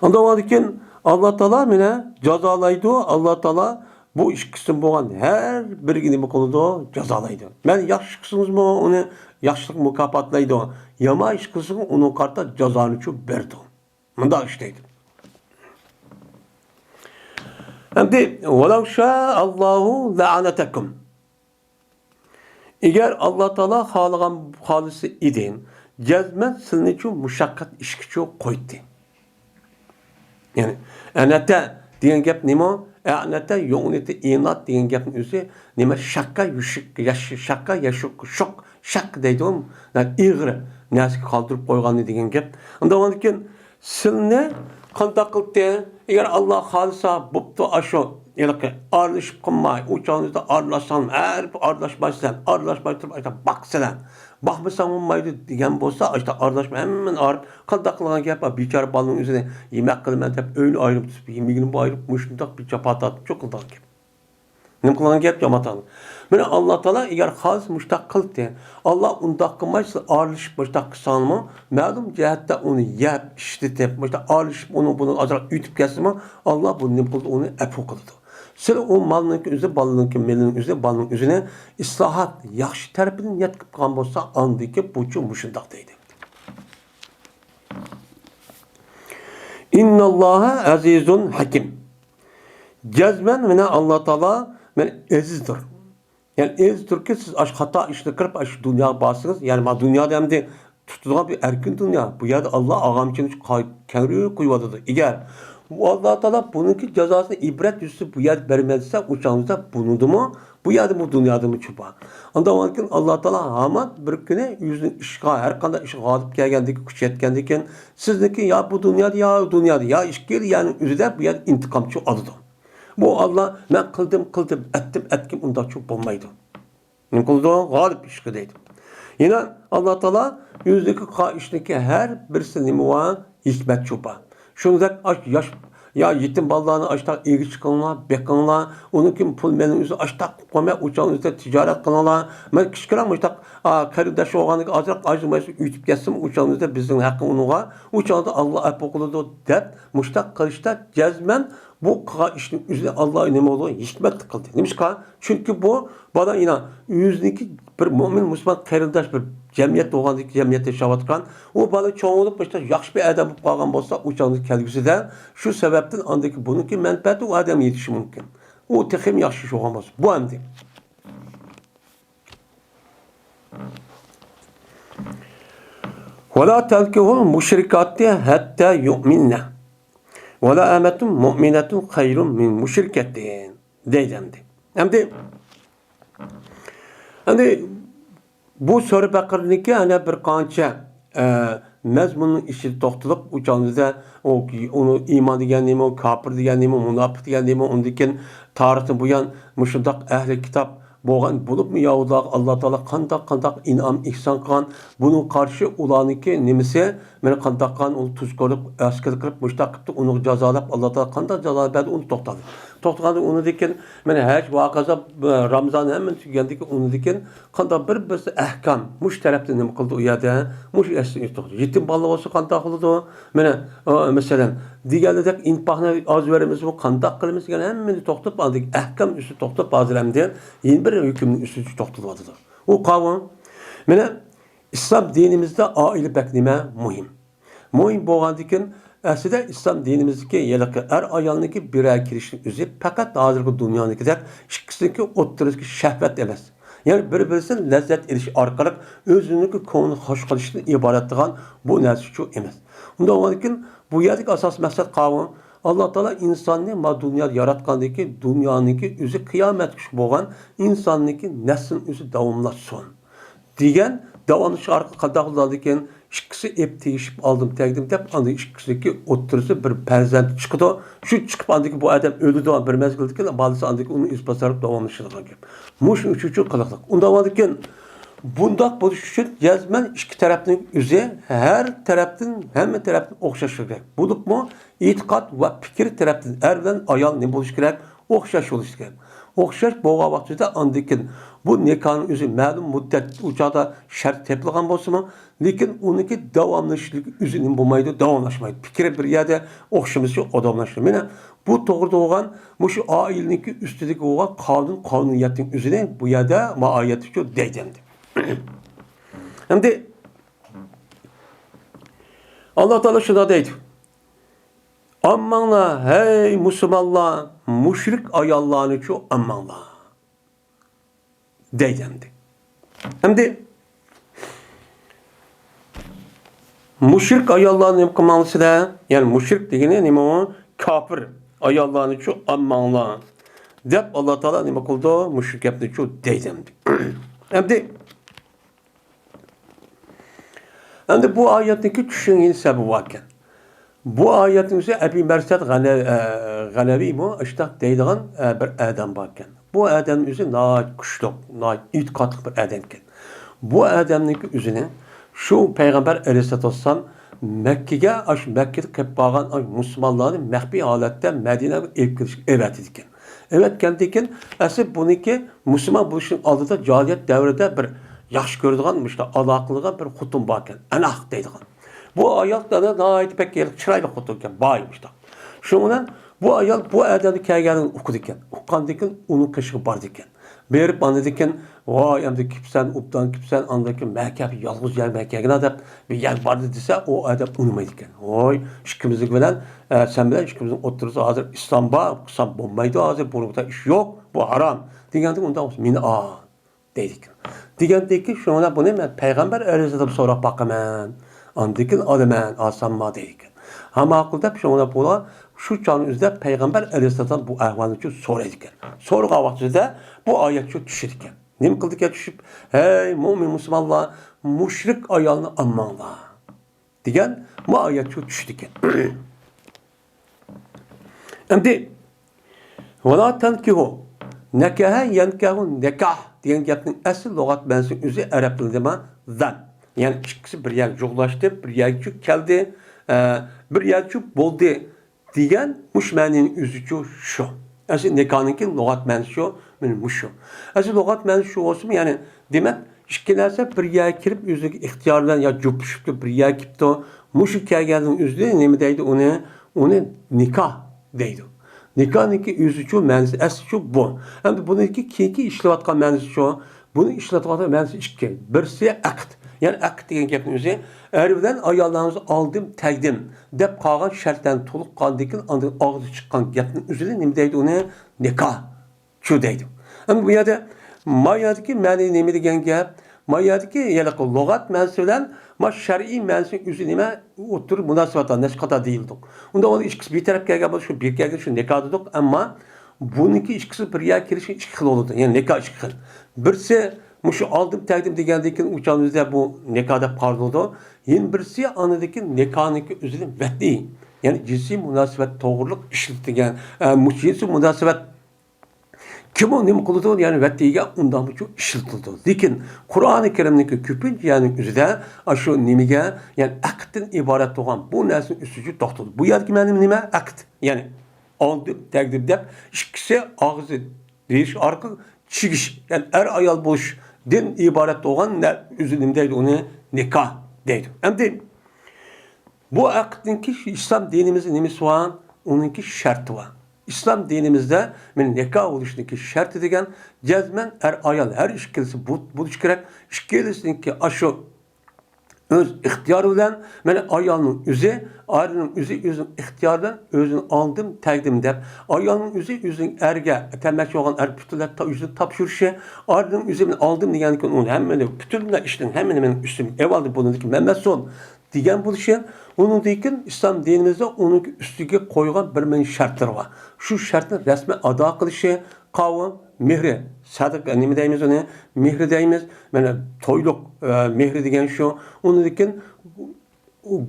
Ondan Allah Teala mene cezalaydı. Allah Teala bu iş kısım boğan her birini bu konuda cezalaydı. Ben yaxşı kısmımız mı onu yaxşılık mükafatlaydı. Yama iş kısmı onun karta cezanı çok verdi. Bunda işteydi. Hem de وَلَوْ شَاءَ اللّٰهُ لَعَنَتَكُمْ. Eğer Allah Teala halisi idin, cezmen sizin için muşakkat işkiçi koydu. Yani anata diyen gap nima? Anata yo'neti inat diyen gapning o'zi nima shakka yushik shakka yashuk shok shak deydi-ku. Ig'ri narsa qoldirib qo'yganni degan gap. Unda ondan keyin silni qanday qildi? Agar Alloh xolisa bo'pti ashu yalaqi aralashib qolmay, o'chog'ingizda aralashsam, aralashmaysan, aralashmay turib ayta baqsalar. Bakmasan olmaydı diyen bolsa işte aradaşma hemen ağrıp kaldak kılgan gap biçare balının üzerine yemek kılman hep öyle ayrılıp tutup yemeğini bu ayrılıp muşundak bir çapa atıp çok kıldan gap. Ne kılgan gap camatan. Mene Allah Teala eğer haz muştak kıl diye Allah undak kılmaysa ağırlaşıp muştak kısalma malum cihette onu yap işletip muştak ağırlaşıp onu bunu azrak ütüp kesme Allah bunu ne buldu onu epo kıldı. Sıra o malınki üzerine, balınki melinin üzerine, balının üzerine islahat, yaxşı tərəfinin yatkıb qalın bolsa, andiki bu üçün muşundaq deydi. İnnallâhe azizun hakim. Cezmen ve Allah Teala ezizdir. Yani ezizdir ki siz hata işini kırıp dünya basınız. Yani dünyada hem de tutulan bir erkin dünya. Bu yerde Allah ağam için kendini kuyuvadıdır. Eğer Allah Teala bununki cezasını ibret üstü bu yer vermezse uçağınızda bulundu mu? Bu yerde bu dünyada mı çupa? Ondan sonra Allah Teala hamat bir güne yüzün işgal her kadar iş galip gelgendeki güç yetkendeki sizdeki ya bu dünyada ya işgal yani üzerinde bu yer intikamçı adıdır. Bu Allah ben kıldım ettim ondan çok bulmaydı. Ne kıldı? Galip işgaldeydi. Yine Allah Teala yüzdeki işteki her birisinin var hikmet çupa. Şunu da Ya yetim balalarni açtaq egi chiqinglar, beqinglar, unukin pul meni o'zi açtaq qo'may o'chog'ingizda tijorat qilinglar. Men kichkina o'shtaq qarindosh bo'lganiga ozroq ajrimay uytib ketsin o'chog'ingizda bizning haqqi unuga, o'chog'da Alloh afo qiladi deb mushtaq qilishda jazman bu qilgan ishning o'zida Alloh nima bo'ldi? Hikmat qildi. Nimishqa? Chunki bu bola ina o'ziniki bir mo'min musulmon qarindosh bir jamiyat bo'lgandiki, jamiyatda yashayotgan, u bola cho'ng'ilib boshqa yaxshi bir odam bo'lib qolgan bo'lsa, o'chog'ning kelgusida shu sababdan andiki buniki manfaati u odam yetishi mumkin. U texim yaxshi bo'lgan bo'lsa, bu endi. ولا تنكحوا المشركات حتى يؤمنن ولا أمة مؤمنة خير من مشركة deydi. Endi bu soru bakırniki hani bir qancha mezmunun işi to'xtalib o'changizda onu iman degan nima, kafir degan nima, munofiq degan nima, undikin tarixdan bu yan mushundaq ahli kitob bo'lgan bo'libmi yo'qda Alloh taolo qandoq in'om ihson qilgan, buning qarshi ularniki nimasi meni qandoqqan uni tuz ko'rib askar qilib mushtaq qilib uni jazolab Alloh taolo qandoq jazo berdi uni to'xtadi. To'xtaganda uni dekin meni haj voqeasi Ramazon ham tugandiki uni dekin qandoq bir ahkam mush tarafdan nima qildi u yerda mush asli to'xtadi. Yetim bola bo'lsa qandoq qildi? Mana masalan deganidek infaqni oz beramiz bu qandoq qilamiz degan hammani to'xtab oldik. Ahkam üstü to'xtab hozir ham der yeni bir hükümün üstü to'xtatiladi. U qavm mana islom dinimizda oila baknima muhim. Muhim bo'lgandikin aslida islom dinimizdagi yiliqi ayolniki birga kirishning o'zi faqat hozirgi dunyonikidek ikkisiniki o'ttirishdagi shahvat emas. Yani bir-birisidan lazzat elish orqali o'ziniki ko'ngli xush qilishdan iborat bo'lgan bu narsa shu emas. Unda bo'lgandikin bu yerdagi asos maqsad qavm Allah Teala insonni ma dunyo yaratgandiki dunyoniki o'zi qiyomat kuch bo'lgan insonniki naslni o'zi davomlashsin degan davomlash orqali qanday qiladi ekan ikkisi ep tegishib oldim tegdim deb anda ikkisiniki o'ttirsa bir farzand chiqdi shu chiqib andiki bu odam o'ldi bir mezgildiki balisi andiki uni isbosarib davomlashadigan gap mush uchun qiliqliq unda bo'ladikan bundaq bo'lish uchun jazman ikki tarafning o'zi har tarafdan hamma tarafdan o'xshash kerak bo'libmi e'tiqod va fikr tarafdan er bilan ayol nima bo'lish kerak o'xshash bo'lishi kerak o'xshash bo'lgan vaqtida andikin bu nikohning o'zi ma'lum muddat uchada shart tepilgan bo'lsa-mu lekin uniki davomlashligi o'zi nima bo'lmaydi davomlashmaydi fikri bir yerda o'xshamishi odamlashadi mana bu to'g'rida bo'lgan shu oilaniki ustidagi bo'lgan qonuniyatning o'zini bu yerda muoyati shu deydi endi Alloh taolo shunday deydi ammanglar hey musulmonlar mushrik ayollarni chu ammanglar deydi endi mushrik ayollarni nima qilmoqlisizlar ya'ni mushrik degani nima u kofir ayollarni chu ammanglar deb Alloh taolo nima qildi mushrik gapni chu deydi endi bu oyatniki tushungan sababi bor ekan. Bu oyatning o'zi Abi Marsad G'anaviy bu ishtaq deydigan bir odam bor ekan. Bu odam o'zi nihoyat kuchli, nihoyat e'tiqodli bir odam ekan. Bu odamniki o'zini shu payg'ambar alayhisolatu vassalam Makkaga, Makkada kelib qolgan musulmonlarni maxfiy holatda Madinaga elib kelishga evatdi ekan. Evatgandan asli buniki musulmon bo'lishning oldida jahiliyat davrida bir yaxshi ko'radigan işte aloqaliga bir xotin bor ekan. Anaq deydigan. Bu ayolda nihoyat pek chiroyli xotin ekan, boy işte. Shuning bilan bu ayol bu odamni kelganini o'qidi ekan. O'qigandan uning qishig'i bor ekan. Berib anadi ekan, voy endi kipsan, ubdan kipsan, andaki makab yolg'iz yer makagan deb bir yer bor desa, o odam unmaydi ekan. Voy, ikkimizlik bilan sen bilan ikkimizning o'tirsa hozir islom bor, qilsam bo'lmaydi hozir buningda ish yo'q, bu harom. Deganda unda meni deydik. Degandeki şuna bunu men payg'ambar alayhisalom so'rab baqaman. Andikin olaman, osanma deydik. Hamma aqlda shuna bo'la shu chog'ning o'zida payg'ambar alayhisalom bu ahvolni uchun so'raydi ekan. So'rgan vaqtida bu oyat shu tushir ekan. Nima qildi ekan tushib? Hey mo'min musulmonlar, mushrik ayolni ammanglar. degan bu oyat shu tushdi ekan. Endi wala tankihu nakaha yankahu nikah degan gapning asl lug'at ma'nosi o'zi arab tilida zan. Ya'ni ikkisi bir yer jo'qlashdi, bir yerga keldi, bir yerga bo'ldi degan mush ma'nining o'zicha shu. Asli nikohniki lug'at ma'nosi shu, mana mushu. Asli lug'at ma'nosi shu bo'lsa, ya'ni demak, ikki narsa bir yerga kirib o'ziga ixtiyor bilan yo jo'pishibdi, bir yerga kiribdi. Mushu kelganning o'zida nima deydi uni nikoh deydi. Nikohniki o'zicha ma'nosi asli shu bu. Endi buniki keyingi ishlayotgan ma'nosi shu. Buni ishlatayotgan ma'nosi ikki. Birisi aqd. Yani aqd degan gapning o'zi er bilan ayollarimizni oldim, tagdim deb qolgan shartlarni to'liq qoldikin, ondan og'zi chiqqan gapning o'zida nima deydi uni nikoh shu deydi. Endi bu yerda mayadagi ma'ni nima degan gap? Mayadagi yalaqi lug'at ma'nosi bilan shar'iy ma'nosi o'zi nima o'tir munosabatlar nashqata deyildi. Unda uni ikkisi bir taraf kelgan bo'lsa, shu bir kelgan shu nikoh dedik, ammo buniki ikkisi bir yerga kirishi ikki xil bo'ladi. Ya'ni nikoh ikki xil. Birisi şu aldım taqdim degandan uçağımızda bu nikahda pardoldu. Yeni birisi anadaki nikahınki özünün vədi. Yani cinsi münasebet doğruluk işletilgen cinsi münasebet kim o nima qildi yani vədiga undan bu işletildi. Lekin Qur'oni Karimdagi ko'pincha yani üzüde şu nimiga yani aqddan iborat bo'lgan bu narsa üstücü to'xtaldi. Bu yergi ma'no nima? Aqd. Yani aldım taqdim deb ikkisi og'zi deyish orqali chigish. Yani er ayol bo'lish din ibaret olan ne üzülüm deydi onu nikah deydi. Hem bu akdinki İslam dinimizin nemisi var, onunki şartı var. İslam dinimizde nikah oluşundaki şartı degen cezmen er ayol her işkilisi buluş gerek. İşkilisindeki aşı öz ihtiyarı bilen ayolun üzü, ayrının üzü ihtiyardan özünü aldım, taqdim deb. Ayolun üzün erge, temelçi olan er pütüler üzünü tapşırışı, ayrının üzü aldım degan onu hemen pütüller işten hemen üstüm ev aldım bunu dedim. Mehmet son degan buluşun onun dekin İslam dinimizde onun üstüge koygan bir şartları var. Şu şartını resmen ada kılışı, kavun, mehri, sadık nima deymiz onu, mehri deymiz. Mana to'yliq mehri degan shu. Undan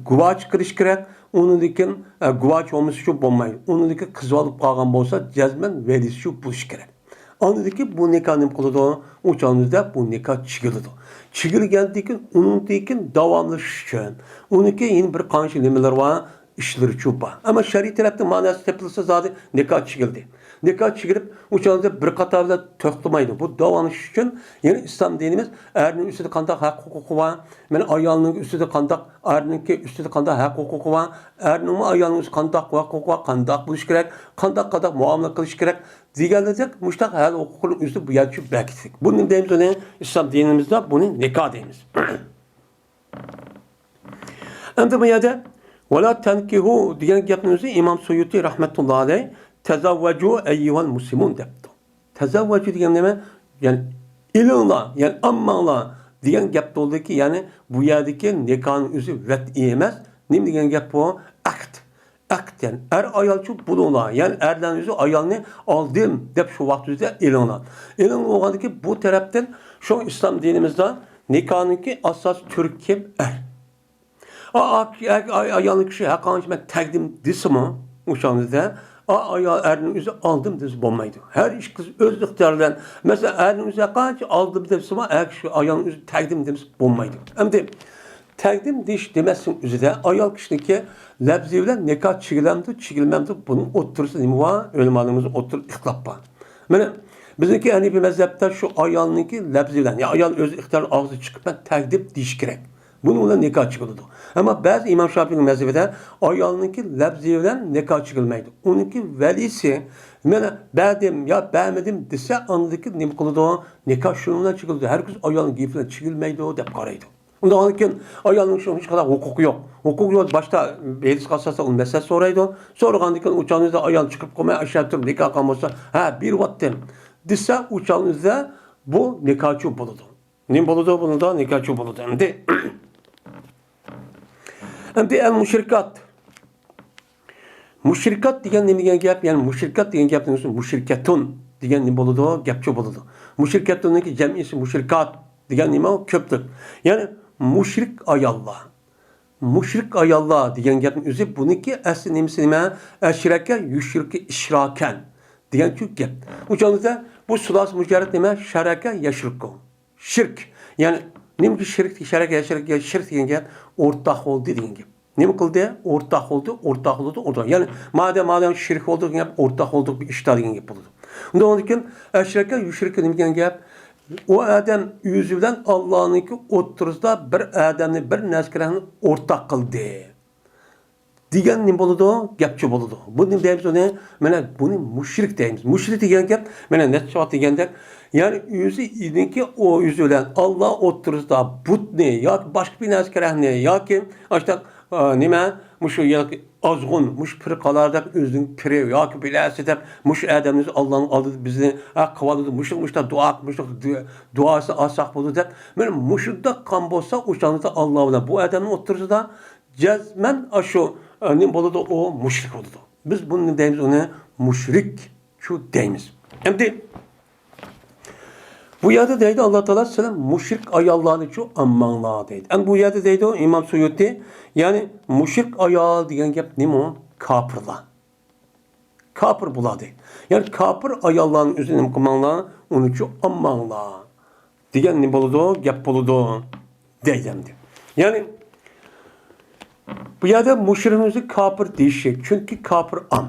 guvoch kirish kerak. Undan guvoch olmasa shu bo'lmaydi. Undan qiz olib qolgan bo'lsa, jazman velisi shu bo'lishi kerak. Ondan bu nikoh nima qiladi? O'chog'imizda bu nikoh chigiladi. Chigilgandan keyin undan davomlashish uchun uniki yana bir qancha nimalar bor, ishlar cho'pa. Ammo shariy tarafdan ma'nosi topilsa zodi nikoh chigildi. Nikoh chigirib o'chog'imizda bir qatorda to'xtamaydi. Bu davomlash uchun ya'ni islom dinimiz erning ustida qanday haq huquqi bor, mana ayolning ustida qanday, erninki ustida qanday haq huquqi bor, erning ayolning ustida qanday huquqi bor, qanday bo'lish kerak, qanday muomala qilish kerak deganlar mushtaq hal huquqning ustida bu yerchi bekitdik. Buni deymiz uni islom dinimizda buni nikoh deymiz. Endi bu yerda wala tankihu degan gapning o'zi Imom Suyuti rahmatullohi alayh tezavvaju eyyuhal muslimun debdi. Tezavvaju degan nima? Yani ilinglar, yani ammanglar degan gap bo'ldiki, yani bu yerdagi nikohning o'zi vət'i emas. Nima degan gap bu? Aqd. Aqd yani er ayolchi bo'linglar. Yani erlarning o'zi ayolni oldim deb shu vaqtda ilinglar. Iling bo'lgandiki bu tarafdan shu islom dinimizda nikohniki asos turki er. Ayolning kishi haqonchi taqdim desimi o'shanizda ayol erning o'zi oldim deb bo'lmaydi. Her ish qiz o'z ixtiyoridan, mesela erning o'zi qancha oldim debsimi, shu ayolning o'zi taqdim deb bo'lmaydi. Endi taqdim deyish demasning o'zida ayol kishiniki labzi bilan nikoh chigilamdi, chigilmamdi, buning o'ttirisi nima bor? Ulamolarimiz o'ttir ixtilof bor. Mana bizniki Hanifi mazhabda shu ayolniki labzi bilan, ya ayol o'z ixtiyori og'zi chiqib taqdim deyish kerak. Bunu bilan nikoh chigiladi. Ammo ba'zi Imom Shofiy mazhabida ayolniki labzi bilan nikoh chigilmaydi. Uniki valisi mana ba'dim yo ba'midim desa, andiki nima qiladi? Nikoh shundan bilan chigiladi. Har kiz ayolning gapi bilan chigilmaydi deb qaraydi. Undan keyin ayolning shu hech qanday huquqi yo'q. Huquqi yo'q, boshqa beris qasasa uni masala so'raydi. So'ragandan keyin o'chog'ingizda ayol chiqib qolmay, ashab turib nikoh qilmasa, ha, beryaptim desa, o'chog'ingizda bu nikohchi bo'ladi. Nima bo'ladi bunda? Nikohchi bo'ladi. Endi el-müşrikat. Müşrikat degan nima degan gap? Yani müşrikat degan gapning o'zi mushrikatun degan nima bo'ladi? Gapcha bo'ladi. Mushrikatunning jamisi müşrikat degan nima? Ko'pdir. Yani mushrik ayollar. Mushrik ayollar degan gapning o'zi buniki asli nimasi nima? Ashraka yushriki ishrakan degan gap. O'shanda bu sulas mujarrad nima? Sharaka yashriku. Shirk. Yani nimki shirk, sharaka yashrik degan gap o'rtaq bo'ldi degan gap. Nima qildi? O'rtaq oldu. Yani madem şirk oldu, ortak olduk bir işler degan gap bo'ladi. Unda ondan keyin ashraka yushrika degan gap. O adam yüzü bilan Allohning o'ttirisida bir odamni bir narsani o'rtaq qildi. Degan nima bo'ladi? Gapchi bo'ladi. Buni deymiz uni, mana buni mushrik deymiz. Mushrik degan gap mana nechot degandek, ya'ni o'ziniki o yüzü bilan Alloh o'ttirisida butni yoki boshqa bir narsani yoki ashta nima mushu yoki azg'un mush firqalarda o'zining piri yoki bilasi deb mush odamimiz Allohning oldida bizni qiladi mushda duosi olsak bo'ladi deb mana mushda qon bo'lsa o'shanda Alloh bilan bu odamning o'ttirisida jazman shu nima bo'ladi, o mushrik bo'ladi. Biz buni deymiz uni mushrik shu deymiz. Endi bu yerda deydi Alloh taolo sizlar mushrik ayollarni shu ammanglar deydi. Endi bu yerda deydi İmam Suyuti, ya'ni mushrik ayol degan gap nima? Kofirlar. Kofir bo'ladi. Ya'ni kofir ayollarni o'zini nima qilmanglar, uni shu ammanglar degan nima bo'ladi? Gap bo'ladi deydi endi. Ya'ni bu yerda mushrikimizni kofir deyishik. Chunki kofir am.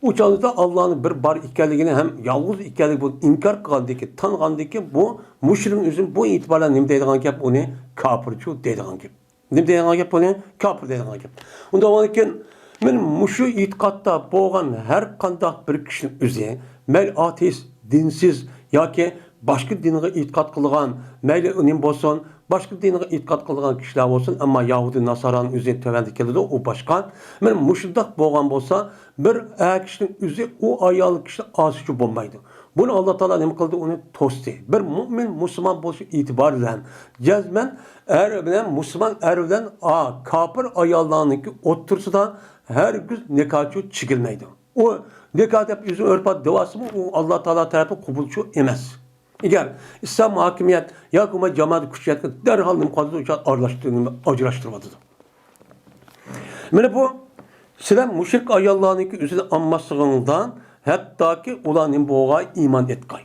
O çağda Allah'ın bir bar ekanligini hem yalnız ekanligi bu inkar qilgandiki, tangandiki bu mushrikin o'zin bu itibarla nima deydigan gap uni kofirchu deydigan gap. Nima deydigan gap uni kofir deydigan gap. Unda lekin men mushu e'tiqodda bo'lgan har qanday bir kishining o'zi, mayli ateist, dinsiz yoki boshqa dinga e'tiqod qilgan, mayli uning bo'lsin, boshqa dinga e'tiqod qilgan kishilar bo'lsin, ammo Yahudi, Nasoraning o'zi tövanda keladi, u boshqa. Men mushundaq bo'lgan bo'lsa, bir kishining o'zi u ayol kishi osichi bo'lmaydi. Buni Alloh taolo nima qildi? Uni to'sdi. Bir mu'min musulmon bo'lish e'tibor bilan jazman er bilan musulmon er bilan kofir ayollarniki o'ttirsida hargiz nikohchi chigilmaydi. O nikoh deb o'zi o'rpat davosimi u Alloh taolo tarafidan qabulchi emas. Eğer İslam hakimiyet yoki jamoat kuchayotgan darhol nima qildi? Ajrashtirmadi. Mana bu sizlar mushrik ayollarniki o'zini ammaslig'idan hattoki ularning bo'g'a iymon etqay.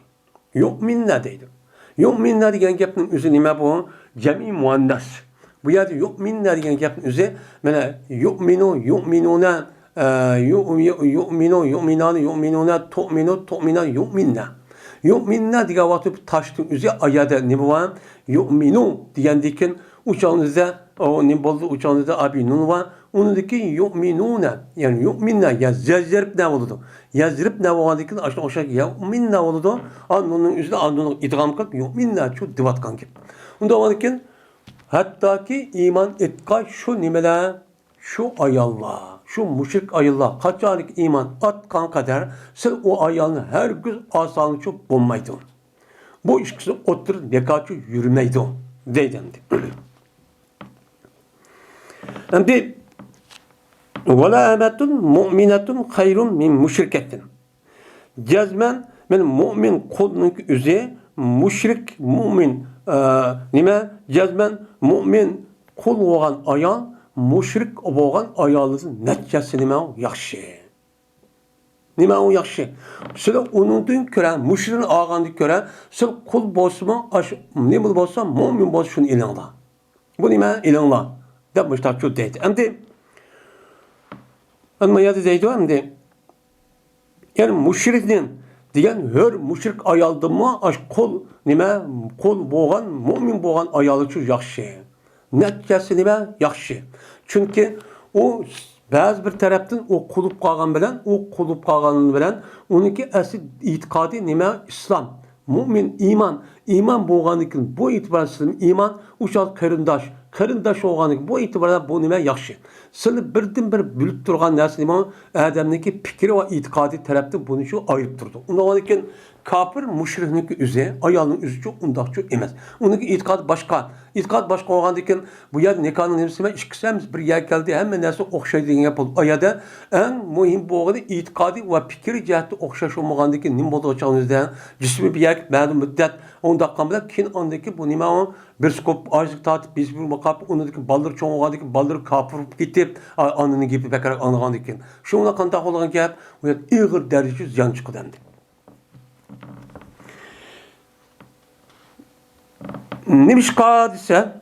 Yu'minna deydi. Yu'minna degan gapning o'zi nima bu? Jami muannas. Bu yerda yu'minna degan gapning o'zi mana yu'minuna tu'minu yu'minna. Yu'minna degan vaqt tashning o'zi oyada nima var? Yu'minu degandekin uçağınızda o ne bo'ldi? Uçağınızda abi nun var. Onundaki yu'minuna, yani yu'minna ya yazdirib ne oldu? Yazdirib ne olgandekin aşağı aşağı yu'minna oldu. Anunun üzerine anunun idgam qilib yu'minna şu divatkan gibi. Unda olgandekin hatta ki iman etqay şu nimeler, şu ayollar, şu mushrik ayollar qanchalik iman atqan kadar siz o ayolni her gün asalınçı bo'lmaydi. Bu ikisi o'tirib nikohchi yurmaydi deydi. Endi wala amatun mu'minatun hayrun min mushrikatin. Jazman men mu'min qulning o'zi mushrik mu'min nima? Jazman mu'min qul bo'lgan ayol mushrik bo'lgan ayolning natijasi nima? Yaxshi. Nima u yaxshi? Sizlar uningdan ko'ra, mushrikni olgandan ko'ra, siz qul bo'lsimi, nima bo'lsa, mu'min bo'lsa shuni ilinglar. Bu nima? Ilinglar. Deb mushtaqchu deydi. Endi yerda deydi endi. Yani mushrikning degan hör mushrik ayoldimi, qul nima? Qul bo'lgan, mu'min bo'lgan ayol uchun yaxshi. Natijasi nima? Yaxshi. Chunki u ba'zi bir tarafdan o qulub qolgan bilan uniki asl e'tiqodi nima? Islom. Mu'min iman bo'lgandan bu e'tiborsiz iman o'sha qarindosh bo'lgandan bu e'tiborda bu nima? Yaxshi. Sizlar birdan bir bilib turgan narsa nima? Odamniki fikri va e'tiqodi tarafdan buni shu ayirib turdi. Undan keyin kofir mushrikniki o'zi, ayolning o'zi uchun undaqchi emas. Uniki e'tiqod boshqa. E'tiqod boshqa bo'lgandan keyin bu yer nikohning nimasi emas, ikkisimiz bir yerga keldi, hamma narsa o'xshaydi degan gap bo'ldi. Oyada eng muhim bo'lgani e'tiqodi va fikri jihatda o'xshash bo'lmagandan keyin nima bo'ldi o'chog'ingizda? Jismi bir yer ma'lum muddat undaqqa bilan keyin ondaki bu nima? Bir skop ojlik tatib biz bir maqab ondaki ballar cho'ng bo'lgandan keyin ballar kofir bo'lib ketib, onining gapi bakar anlagandan keyin. Shunga qanday bo'lgan gap? Bu yer ig'ir darajada ziyon chiqdi. Nimishqa desa,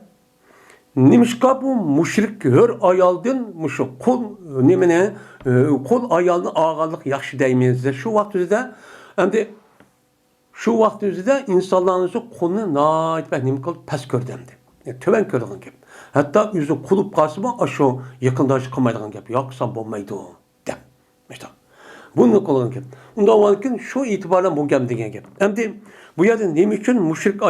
Nimişka bu müşrik hör ayaldın muşu kol nemine kol ayalını ağalık yaxşı deymezler. Şu vaxtda hem de şu vaxtda insanlarınızı kolunu nait ben nim kıl pes gördümdü. Töven gördüğün gibi. Hatta yüzü kulup kasıma aşağı yakında aşağı kalmaydığı gibi. Yoksa bulmaydı o. Dem. İşte. Bunu kullanın gibi. Ondan varken şu itibaren bu gem degen gibi. Hem de bu yerden neyim için müşrik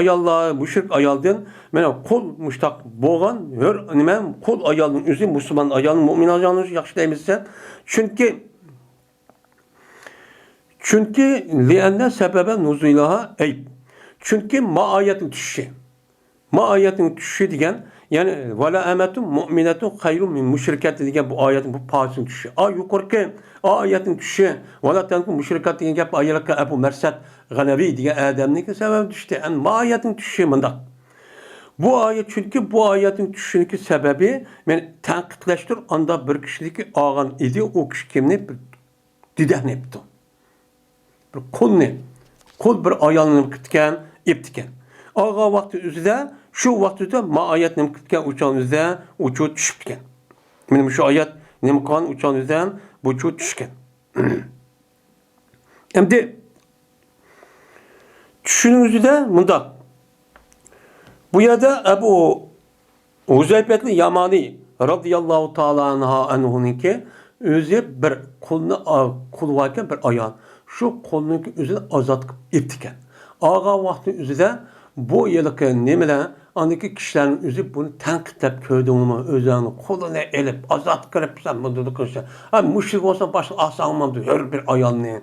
ayaldan mena kol müştak boğan hör nime kol ayalının üzü Müslüman ayalının mümin ayalının yaxşı deymizse çünkü lianne sebebe nuzilaha eyb. Çünkü ayetin düşüşü degen yani vela emetun mu'minetun hayrun min müşrikat degen bu ayetin bu pasin düşüşü. Yukarıki ayetin düşüşü vela tenku müşrikat degen gap ayalaka Ebu Mersed Ganavi degen adamniki sebep düştü. Yani ayetin düşüşü mındak. Bu ayet çünkü bu ayetin düşüşünki sebebi men tankitleştir anda bir kişilik ağan idi o kişi kimni didəhnepdi. Bir kol bir ayalını kitken iptiken. Ağa vakti üzüde şu vakti ayet nem kitken uçan üzde uçu düşüpken. Benim şu ayet nem kan uçan üzden bu uçu düşken. Hem de düşününüzü de mundak. Bu yada Ebu Huzeyfetli Yamani radıyallahu ta'ala anhu'nunki özü bir kul varken bir ayağın. Şu kolununki üzerine azat iptiken. Ağa vakti üzerinde bu yıllık nemile andaki kişilerin üzü bunu tenkitlep köydüğümü özlerini kolunu elip azat kırıp sen bu duduk kırışlar. Müşrik olsan başka asalmam diyor. Her bir ayağını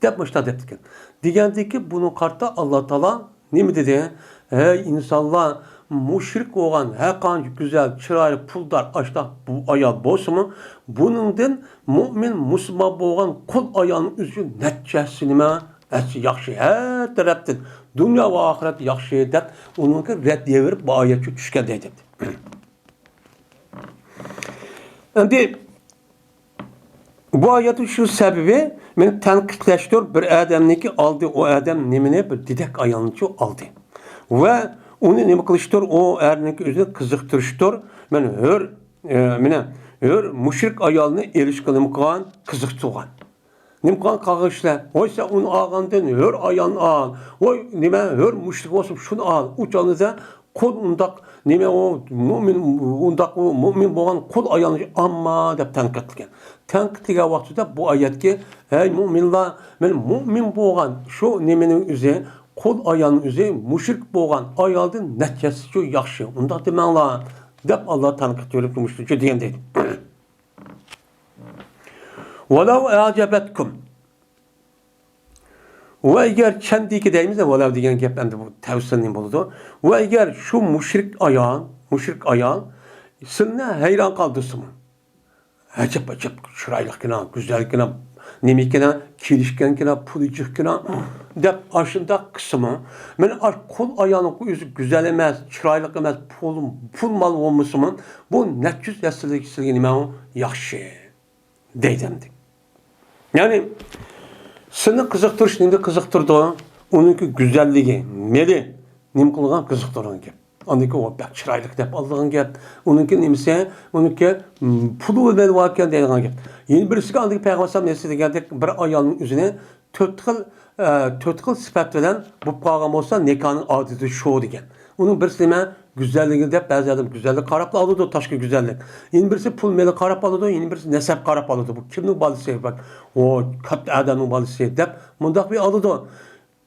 depmişler deptiken. Digendeki bunun kartta Allah Teala ne mi dedi? Hey insanlar müşrik olan herhangi güzel çıraylı puldar açta bu ayal bozma bunundan mümin Müslüman boğan kul ayağının üzü neticesini etsi yaxşı her taraftan dünya ve ahiret yaxşı edip onunki reddiye verip bu ayetçi düşken deydi. Şimdi bu ayetin şu sebebi beni tenkitleştir bir adamniki aldı o adam nemine bir didek ayağını aldı. Ve onu nima qilishdir? O erninki o'zini qiziqtirishdir. Men hör mushrik ayolni erishga nima qilgan? Qiziqtirgan. Nima qilgan qag'ishlar? Oysa uni olgandan hör ayolni ol. Voy nima hör mushrik bo'lsa shuni ol. Uchanida qo'l undaq nima o mu'min bo'lgan qo'l ayolni amma deb tanqid qilgan. Tanqidga vaqtida bu oyatga ey mu'minlar, men mu'min bo'lgan shu nimaning o'zi kol ayağının üzeri müşrik boğan ayaldın neticesi çok yaxşı. Onda demenler dep Allah tanıkıt verip durmuştur. Şu diyen deydim. وَلَوْ اَعْجَبَتْكُمْ Ve eğer kendiki deyimizde velev diyen geplendi bu tevsilinin buludu. Ve eğer şu müşrik ayağın sınne heyran kaldısı mı? Acep şıraylıkına, güzellikine, nemikine, kilişkenkine, pulicikine dep aşında kısmı. Men kol ayağının yüzü güzel emez, çıraylık emez, pul mal olmasımın bu netçüz yasırlıkçılığı nime o yaxşı deydemdi. Yani seni kızıktırış neyde kızıktırdı onunki güzelliği, meli nim kılgan kızıktırın ki. Ondaki o bak çıraylık dep Allah'ın gep. Onunki nimse, onunki pulu ve varken deyilgan gep. Yeni birisi andaki Peygamber nesli geldik bir ayağının üzerine dört xil sifat bilen bu program olsa nikahın adeti şu degen. Onun birisi nime güzelliği dep bazı adam güzellik qarap aldı taşkı güzellik. Yeni birisi pul meli qarap aldı, yeni birisi nesep qarap aldı. Bu kimnin balısı bak. O kapta adamın balısı dep mundak bir aldı.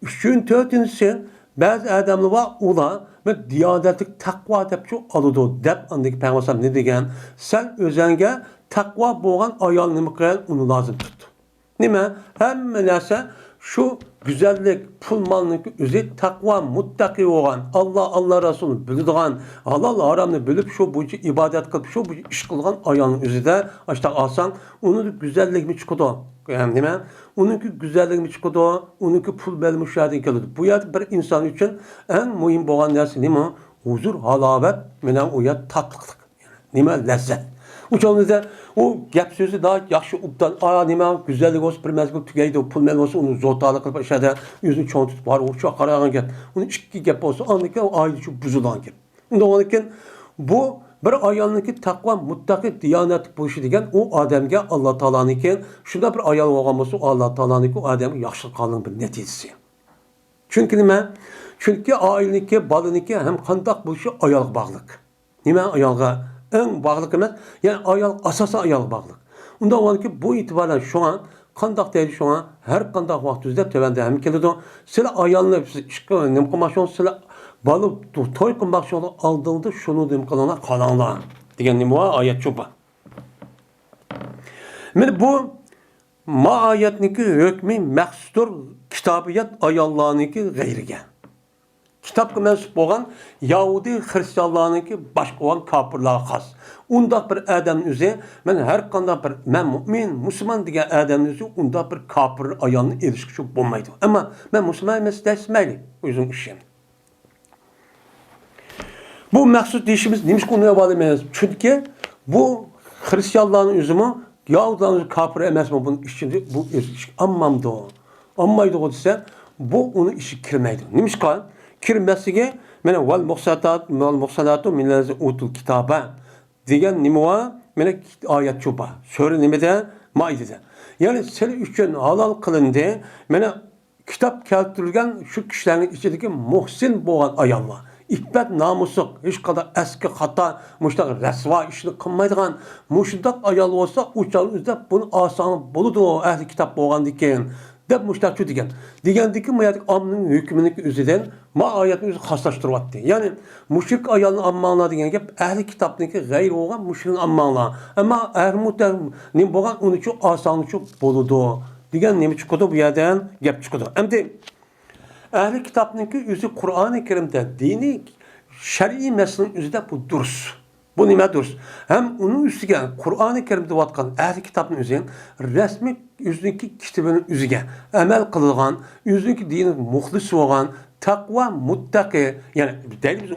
Üçün dördüncüsü bazı adamlar var ola ve diyanetlik takva dep şu alıdı dep andaki Peygamber ne degen? Sen özenge takva boğan ayal nime kıyan onu lazım tuttu. Nime? Hem neyse şu güzellik, pul mallık üzeri takva muttaki olan Allah Resulü bildiğin halal haramını bilip şu bu ibadet kılıp şu bu iş kılgan ayağının üzerinde işte alsan onun güzellik mi çıkıdı? Yani nime? Onunki güzellik mi çıkıdı? Onunki pul bel müşahede geldi. Bu yerde bir insan için en mühim olan neresi nime? Huzur, halavet, menen o yer tatlılık. Nime? Lezzet. Uçağınızda o gap sözü daha yaxşı uptan nima güzellik olsun bir mezgul tügeydi o pul mel olsun onu zotalı kılıp aşağıda yüzünü çoğun tutup var o çakarayan gap. Onun iki gap olsun andaki o ayrı şu buzulan gap. Ondan bu bir ayolniki taqvo, muttaqi, diyonatli bo'lishi degan u odamga Alloh taolaniki, shunda bir ayol bo'lgan bo'lsa, Alloh taolaniki u odamga yaxshilik qilgan bir natijasi. Chunki nima? Chunki oilaniki, bolaniki ham qandoq bo'lishi ayolga bog'liq. Nima ayolga eng bog'liq emas, ya'ni ayol asosan ayolga bog'liq. Unda o'lki bu e'tibordan şu an qandoq deydi şu an har qandoq vaqtingizda tövanda ham keladi. Sizlar ayolni ishqa nima qilmoqchi, sizlar bola to'y qilmoqchi oldingda shuni nima qilinglar, qolinglar degan nima oyat cho'pa. Mana bu maayatniki hukmi mahsusdur kitobiyat ayollarniki g'ayriga. Kitapga mensup bo'lgan Yahudi Hristiyanlarniki boshqa bo'lgan kofirlarga xos. Undaq bir odamning o'zi, men har qanday bir men mu'min, musulmon degan odamning o'zi undaq bir kofir ayolni erishishga bo'lmaydi. Ammo men musulmon emas desmayli, o'zing ishim. Bu mahsus deyishimiz nimishqa uni olamiz? Chunki bu Hristiyanlarning o'zimi Yahudilarning kofir emasmi bunun ishini bu erish ammamdi. Ammaydi desa, bu uni ishi kirmaydi. Nimishqa? Kirmesiga mana val muhsanatu minllazi utul kitaba degan nima mana oyat cho'pa. Sura nimada? Maidada. Ya'ni sen uchun halol qilindi. Mana kitob keltirilgan shu kishilarning ichidagi muhsin bo'lgan ayollar. İffet namusu, hiç kadar eski xata, muştaq rasva işini qilmaydigan, muştaq ayol olsa, uçağınızda bunu asanı buludu ahli kitap bo'lgandikin. Deb muştaq şu degan. Degandiki mayat amning hükmüniki özüden ma ayatni özü xaslashtiryapti. Ya'ni mushrik ayolni ammanglar degan gap ahli kitobniki g'ayr bo'lgan mushrik ammanglar. Ammo ahli mutam nim bo'lgan uni chu osonchi bo'ladi. Degan nima chiqadi bu yerdan gap chiqadi. Endi ahli kitobniki o'zi Qur'oni Karimda diniy shar'iy masalaning o'zida bu durus. Bu nima durus? Hem onun üstüge Qur'oni Karimda deyotgan ahli kitobning o'zi rasmiy o'ziniki kitobining o'ziga amal qilgan, o'ziniki dini muxlis bo'lgan, taqvo muttaqi, ya'ni deymiz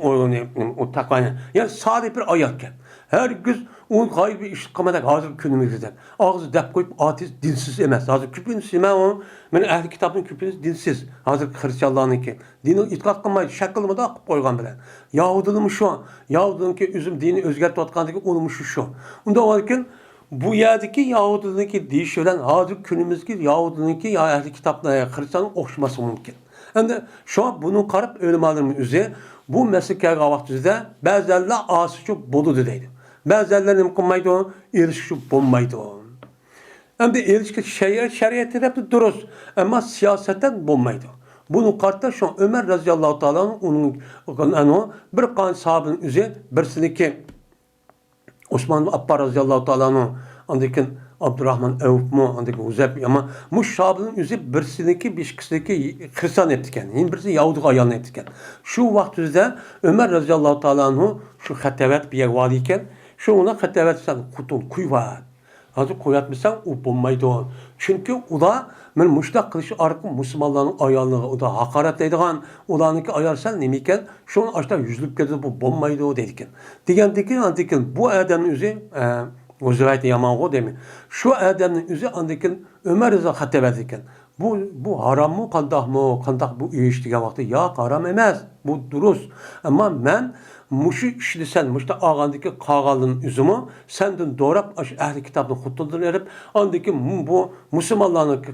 o taqvo, ya'ni solih bir oyatga. Her gün o g'aybiy ish qilmadak hozir kunimizda. Og'zi deb qo'yib otiz dinsiz emas. Hozir ko'pincha nima u? Men ahli kitobning ko'pincha dinsiz. Hozir xristianlarniki dini e'tiqod qilmaydi, shaklida qilib qo'ygan bilan. Yahudilarning shu, Yahudiniki o'zim dini o'zgartirayotgandagi uni shu. Unda ekan bu yerdagi Yahudilarniki deyish bilan hozir kunimizgi Yahudilarniki ya ahli kitoblarga xristianning o'xshamasi mumkin. Endi shu buni qarab o'limalarning o'zi bu masalaga vaqtida ba'zilar oshiq bo'ladi deydi. Ba'zilar nima qilmaydi, erishib bo'lmaydi. Endi erishga shariat tarafda durust, ammo siyosatdan bo'lmaydi. Buni qarta şu Ömer radhiyallohu ta'ala onun bir qan sahabenin o'zi birsiniki Osman Affan radhiyallohu ta'ala'nın andikin Abdurrahman Avfmu andiki Uzayb ama bu sahabenin o'zi birsiniki beşkisiniki Hristiyan etdikan, yin birisi Yahudi ayolni etdikan. Şu vaqtida Ömer radhiyallohu ta'ala'nın şu xatavat bir vali ekan, şu ona xatavat san qutul kuyvat. Hozir qo'yatmasan u bo'lmaydi. Chunki ular men mushtaq qilish orqali musulmonlarning ayolligiga uda haqoratlaydigan, ularniki ayolsan nima ekan, shuni ashta yuzlib ketadi bu bo'lmaydi deydigan. Degandikin bu odamning o'zi o'zayt yamongo demi. Shu odamning o'zi andikin Umar iza xatabat ekan. Bu harammi, qandoq bu ish degan vaqtda yo'q, haram emas. Bu durust. Ammo men muşu işlisen, muşta ağandaki qağalın üzümü, senden doğrap ahli kitabını xutuldan erip, andaki bu Müslümanların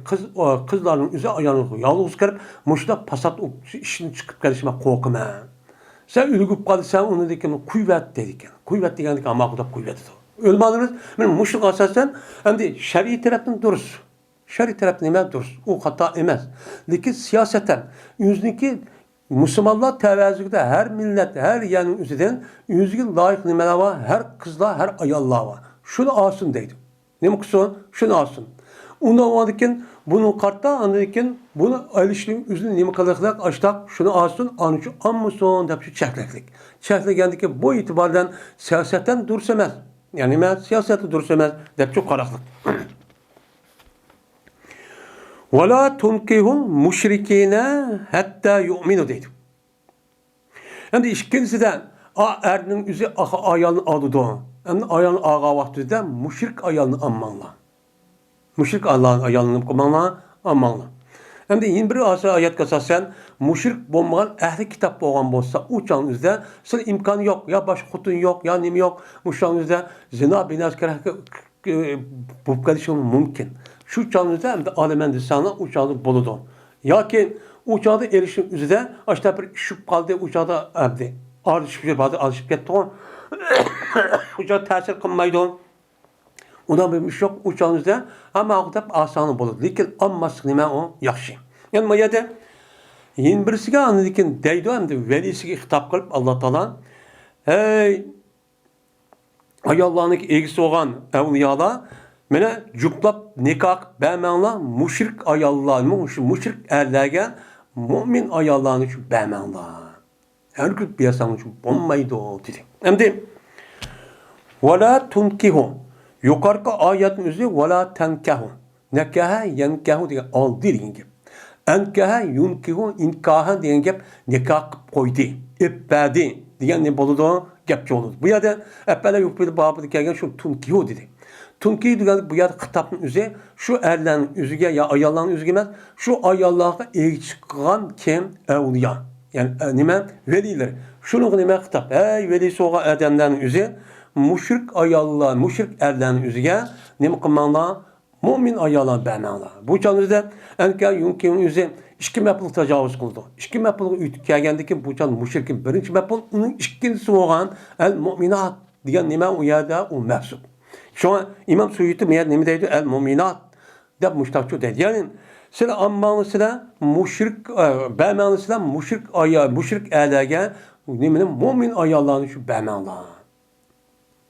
kızların üzü ayağını yalnız kırıp, muşta pasat işini çıkıp gelişime korkma. Sen ülgüp kalırsan onu dedim kuvvet dedik. Kuvvet dedik ama kudap kuvvet. Ölmanınız, benim muşluk asasen, hem de şer'i taraftan duruz. Şer'i taraftan emez duruz. O hata emez. Lakin siyaseten, yüzündeki Müslümanlar tevazuda her millet, her yerin üzerinden yüzgün layık nimeler var, her kızlar, her ayallar var. Şunu alsın deydi. Ne muksun? Şunu alsın. Ondan varken bunu kartta anlarken bunu alışın üzerine nime kalıklar açtak, şunu alsın, anıcı anmısın deyip şu çekleklik. Çeklegendeki bu itibardan siyasetten dursamaz. Yani ben siyasette dursamaz deyip çok karaklık. وَلَا تُنْكِهُمْ مُشْرِك۪ينَ hatta yu'minu deydi. Hem de ikincisi de erinin üzü ayağını alıdı. Hem de ayağını ağa vaktinde müşrik ayağını ammanla. Müşrik Allah'ın ayağını ammanla. Hem de yine bir ayet kasasen müşrik bolmagan ehli kitap bolgan bolsa, u çağınızda siz imkanı yok. Ya baş xotun yok, ya nima yok. Bu çağınızda zina binaskara bu kadar mümkün. Şu çağınızda hem de alemen sana u çağda boludu. Yoki u çağda erişim üzerinde aşta bir şüp kaldı u çağda abdi. Alışıp ketdi. U çağda ta'sir qilmaydi. Udan bir iş yok u çağınızda ama ağdap asanı boludu. Lekin amması nima o yaxshi. Yani bu yerda yin birisiga andikin deydi endi velisiga xitob qilib Alloh taolo hey ayollarning egisi bo'lgan avliyolar mana juplab nikoh bermanglar mushrik ayollar mushrik erlarga mo'min ayollarni uchun bermanglar. Herkes bersang uchun bo'lmaydi dedi. Endi wala tunkihu yuqorqi oyatning o'zi wala tankahu nakaha yankahu degan oldi degan gap. Enkaha yunkihu inkaha degan gap nikoh qilib qo'ydi, epadi degan ne bo'ladi? Gapchi bo'ladi. Bu yerda apala yuqbili babida kelgan shu tunkihu dedi. Tunkihu degan bu yerda xitobning o'zi shu erlarning o'ziga ya ayollarning o'ziga emas, shu ayollarga elchi qilgan kim? Avliyo. Ya'ni nima? Velilar. Shuni nima xitob? Ey veli so'g'a odamlarning o'zi mushrik ayollar, mushrik erlarning o'ziga nima qilmanglar? Mo'min ayollar bermanglar. Bu chog'ingizda anka yunkining o'zi ikki mapul tajovuz qildi. Ikki mapulga o'tib kelgandan keyin bu chol mushrikning birinchi mapul, uning ikkinchisi bo'lgan al-mu'minat degan nima u yerda u mahsub. Shuna Imom Suyuti nima deydi? Al-mu'minat deb mushtaqchu deydi. Ya'ni sizlar ammangizlar mushrik bermangizlar mushrik ayol, mushrik erlarga nimani mo'min ayollarni shu bermanglar.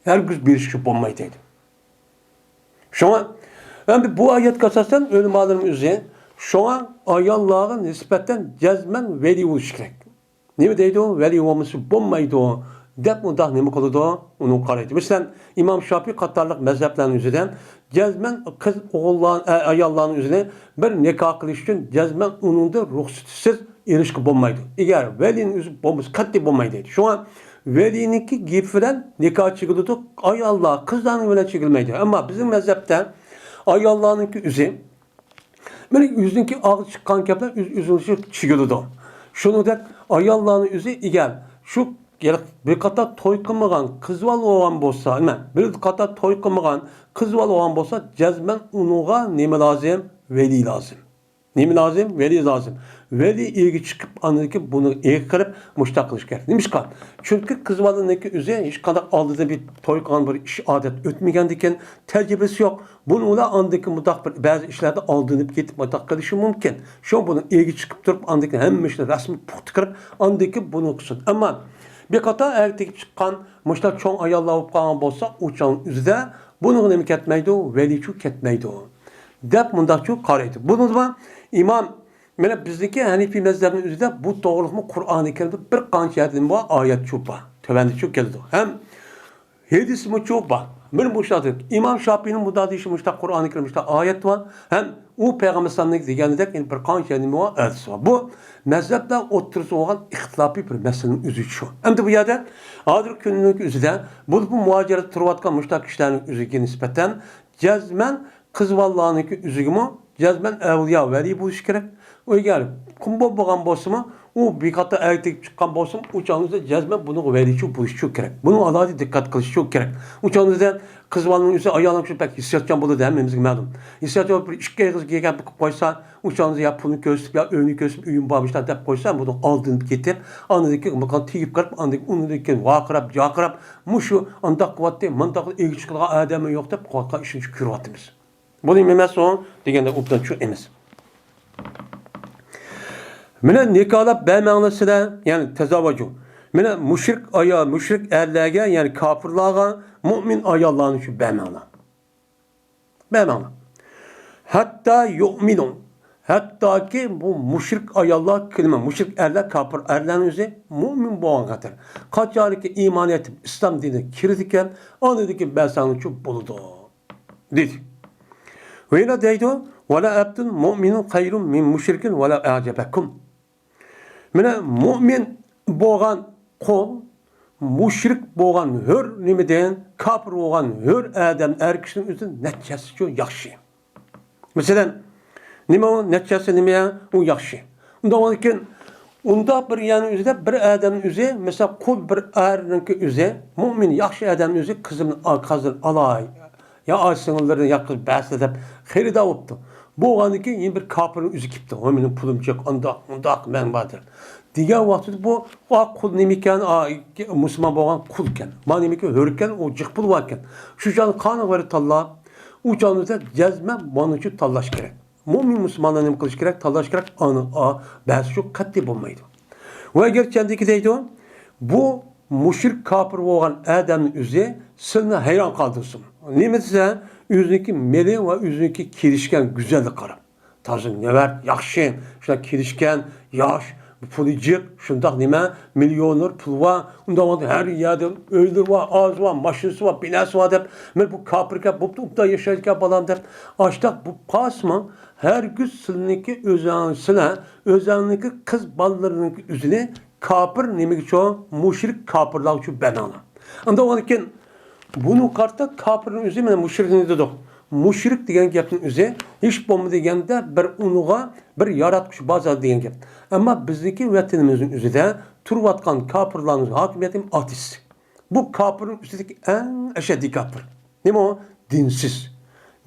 Herkes bir iş bo'lmaydi deydi. Shuna endi bu oyatga asosan ulamolarimiz o'zi shunga ayollarga nisbatan jazman veli bo'lish kerak. Nima deydi u? Veli bo'lmasa bo'lmaydi deb undaq nima qiladi? Uni qaraydi. Masalan, Imom Shofiy qatorliq mazhablarning o'zidan jazman qiz o'g'illar, ayollarning o'zini bir nikoh qilish uchun jazman uningda ruxsatisiz erishib bo'lmaydi. Agar velining o'zi bo'lmasa qat'iy bo'lmaydi deydi. Shunga veliniki gap bilan nikoh chigiladi, ayollar, qizlarning bilan chigilmaydi. Ammo bizning mazhabda ayollarninki o'zi mana o'ziniki og'zi chiqqan gaplar o'zini chigiladi. Shuningdek ayollarning o'zi egar shu bir qator to'y qilmagan qizval bo'lgan bo'lsa, nima? Bir qator to'y qilmagan qizval bo'lgan bo'lsa, jazman uningga nima lozim? Veli lozim. Nima lozim? Veli lozim. Veli ilgi chiqib aniki buni qilib mushtaq qilish kerak. Nimishqa? Chunki qizvalniki o'zi hech qanday oldida bir to'y qilgan bir ish odat o'tmagandan keyin tajribasi yo'q. Buni ular andiki mudaq bir ba'zi ishlarda oldinib ketib mudaq qilishi mumkin. Shu buni ilgi chiqib turib andiki hamma ishni rasmiy puxta qilib andiki buni qilsin. Ammo bir qator erkek chiqqan mushtaq cho'ng ayollar bo'lib qolgan bo'lsa, u cho'ng o'zida buni nima ketmaydi? Velichu ketmaydi. Deb mundaqchu qaraydi. Buni imom mana bizniki Hanifiy mazhabining o'zida bu to'g'rilikmi Qur'oni Karimda bir qancha yerdan bu oyat cho'pa. Tövəndi çox keldi. Hem hadis mi çok var. Bir müştadır. İmam Şafii'nin bu da deyişi müştaq Kur'an-ı Kerim'de ayet var. Hem o Peygamber sallallahu deganidek bir qancha nima var, hadis var. Bu mezhepler o'rtasida olan ihtilafi bir meselenin özü şu. Hem de bu yerda hozir kunning o'zida bu muacirat turayotgan müştaq kishilarning o'ziga nisbatan jazman qizvallarniki o'zigimi jazman avliyo vali bo'lishi kerak. O eğer kim bo'lgan bo'lsa-mi, u bir qator erkek chiqqan bo'lsa, u chog'ingizda jazman buni valichi bo'lishi kerak. Buni alohida diqqat qilish kerak. U chog'ingizda qizvalning o'zi ayolning shu pek hissiyotchan bo'ladi, hammamizga ma'lum. Hissiyotchan bir ikki qiz kelgan qilib qo'ysa, u chog'ingizda ya pulni ko'rsatib, ya uyni ko'rsatib, uyim bormishlar deb qo'ysa, buni oldinib ketib, anadagi maqan tegib qilib, anadagi unidagi vaqirab, jaqirab, mushu andaq quvvatda, mandaq egich qilgan odami yo'q deb qo'rqa ishni ko'ryapmiz. Buni emas o deganda o'bdan shu emas. Mana nikohlab bermanglar, ya'ni tazavvuj. Mana mushrik ayol, mushrik erlarga, ya'ni kofirlarga mo'min ayollarni shu bermanglar. Bermanglar. Hatta yu'minun. Hattoki bu mushrik ayollar kelma, mushrik erlar, kofir erlarning o'zi mo'min bo'lgan qator. Qachonki iymon etib islom diniga kirdi ekan, onidagi bersanglar shu bo'ladi. Dedi. Ve yine deydi, وَلَا أَبْدٌ مُؤْمِنٌ خَيْرٌ مِنْ مُشْرِكٍ وَلَا أَعْجَبَكُمْ. Mine mümin boğan kol, müşrik boğan hür nime deyin, kafir boğan hür adam erkişinin üzerinde neticesi çok yaxşı. Mesela nime o neticesi nime o yaxşı. Ondan sonra Unda bir yani üzerinde bir adamın üzeri mesela kul bir erninki üzeri mümin yaxşı adamın üzeri kızın alay ya aysınlarını ya kız bahsedip xeyri da oluptu. Bu oğandaki yine bir kapının üzü kipti. O benim pulum çok ondak men vardır. Diğer vakti bu o kul nemiken Müslüman boğan kulken. Ma nemiken hörken o cık pul varken. Şu canı kanı var talla. O canı cezme bunun için tallaş gerek. Mümin Müslümanlar ne kılış gerek, tallaş gerek, bahsi çok katli bulmaydı. Ve gerçekten deydi o, bu müşrik kapır olan adamın üzeri sırna hayran kaldırsın. Nimetse yüzündeki meleğin ve yüzündeki kirişken güzellik karım. Tarzın ne var? Yakşı, şuna kirişken, yaş, pulicik, şundak nime, milyonlar pul var. Ondan her yerde öldür var, ağız var, maşinası var, binası var deyip, bu kapırken, bu da yaşayırken falan deyip, açtak bu pasma, her gün sılınki özenliki kız ballarının üzerine kapır demek çoğu müşrik kapırlar şu benala. Anda onun için bunu kartta kapırın üzerine müşrik ne dedik? Müşrik diyen gapın üzerine hiç bomba degende bir unuğa bir yaratmış bazı diyen gap. Ama bizdeki vatanımızın üzerinde turvatkan kapırların hakimiyetim ateist. Bu kapırın üstündeki en eşeddi kapır. Ne mi o? Dinsiz.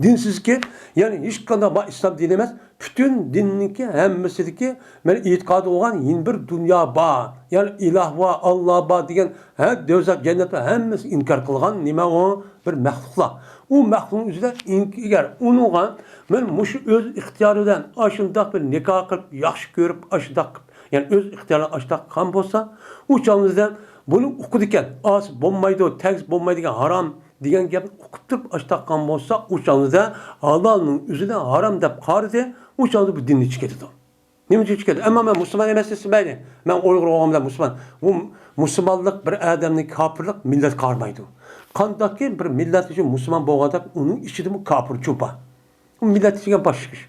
Dinsiz ki yani hiç kadar İslam dinemez. Bütün dinninki hemmesideki ben itikadı olan yeni bir dünya bağ. Yani ilah var, Allah bağ diyen her dözak cennet var. Hemmesi inkar kılgan nime o bir mehluklar. O mehlukun üzerinde eğer unuğa ben muşu öz ihtiyarıdan aşındak bir nikah kılıp yaxşı görüp aşındak yani öz ihtiyarı aşındak kan bolsa o çağımızdan bunu okuduken az bombaydı, teks bombaydı haram degan gapni o'qib turib ashtaqqan bo'lsa o'shanda halolning o'zidan harom deb qaradi o'shanda bu dinni ichib ketadi. Nima uchun ichib ketadi? Ammo men musulmon emas demaydi. Men uyg'ur o'g'limdan musulmon. Bu musulmonlik bir odamning kofirlik millat qarmaydi. Qandaki bir millat uchun musulmon bo'lganda uning ichida bu kofir cho'pa. Bu millat ichiga boshqa ish.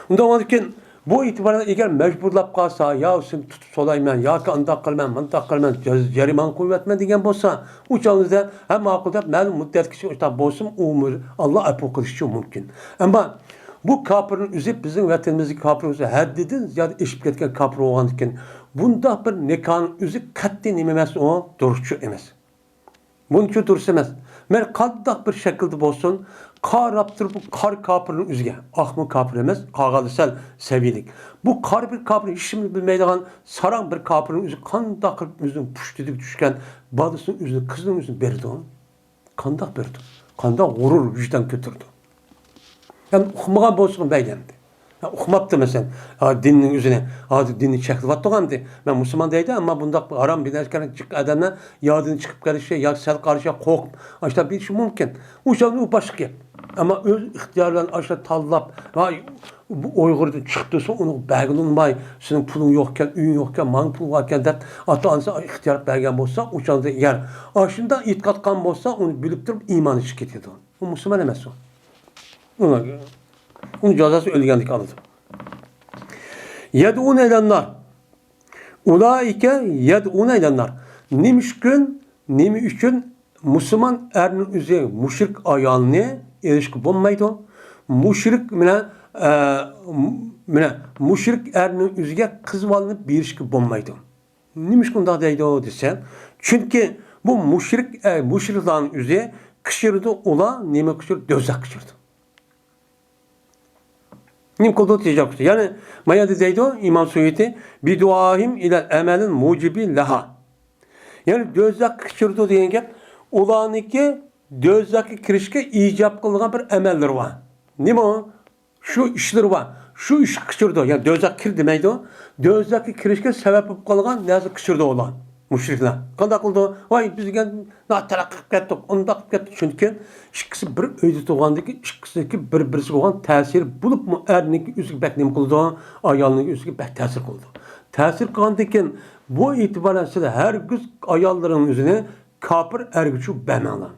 Undan keyin bu itibarda eğer mecburlap kalsa ya sen tutup solayman ya ki andak kılman mantak kılman ceriman kuvvetmen degen bolsa uçağınızda hem makulda ma'lum muddet kişi işte bolsun umur Allah apu kılışı mümkün. Ama bu kapırın üzüp bizim vatanımızdaki kapırın üzüp haddidin ziyade eşip ketken kapır olan iken bunda bir nekanın üzüp katli nememesi o duruşçu emez. Bunun için duruşu emez. Men qandaq bir şekilde bolsun qarab turib bu qar kapırın üzüge. Ahmı kapır emez, qağalı sel seviyelik. Bu qar bir kapır işimiz bilmeydiğen saran bir kapırın üzü qandaq qilib üzünü puş dedip düşken badısının üzünü kızının üzünü berdi onu. Qandaq berdi. Qandaq gurur vicdan götürdü. Yani oxumagan bolsun beylendi. Ya oxumaptı mesela dinin üzerine. Dini çekti. Vattoğamdı. Ben Müslüman değildi ama bunda haram bir nesken çık adamla yadını çıkıp karışa ya sel karışa korkup. İşte bir şey mümkün. O zaman o başka. Ama öz ihtiyarlarını aşağı tallap. Bu Uygur'da çıktıysa onu belgilunmay. Senin pulun yokken, üyün yokken, man pul varken de ata ansa ihtiyar belgen olsa o zaman yer. Aşında itikat kan olsa onu bilip durup imanı şirket o. O Müslüman emez o. Ona göre. Onun cezası ölgenlik anladım. Yed'un edenler. Ulaike yed'un edenler. Nimişkün, nimi üçün Müslüman erinin üzeri müşrik ayağını erişki bulmaydı. Müşrik müşrik erinin üzerine kız valını bir erişki bulmaydı. Nimişkün daha deydi o desen. Çünkü bu müşriklerin üzeri kışırdı ola, nimi kışırdı, dözak kışırdı. Nim kolda tecavüz. Yani maya deydi o İmam Suyuti bir duahim ile emelin mucibi laha. Yani dözdak kışırdı diyen gap olaniki dözdaki kirişke icap kılgan bir emeller var. Nima o? Şu işler var. Şu iş kışırdı. Yani dözdak kir demeydi o. Dözdaki kirişke sebep olup kalgan nazı kışırdı olan. Müşrikler. Kanda kıldı. Vay bizge natarak kettik. Onda kettik. Çünkü ikisi bir öydü tuğandaki ikisi bir-birisi olan tesir bulup mu erniki üstü beklim kıldı. Ayalının üstü bek tesir kıldı. Tesir kıldıkken bu itibarıyla her gün ayalların üzerine kapır ergüçü bemala.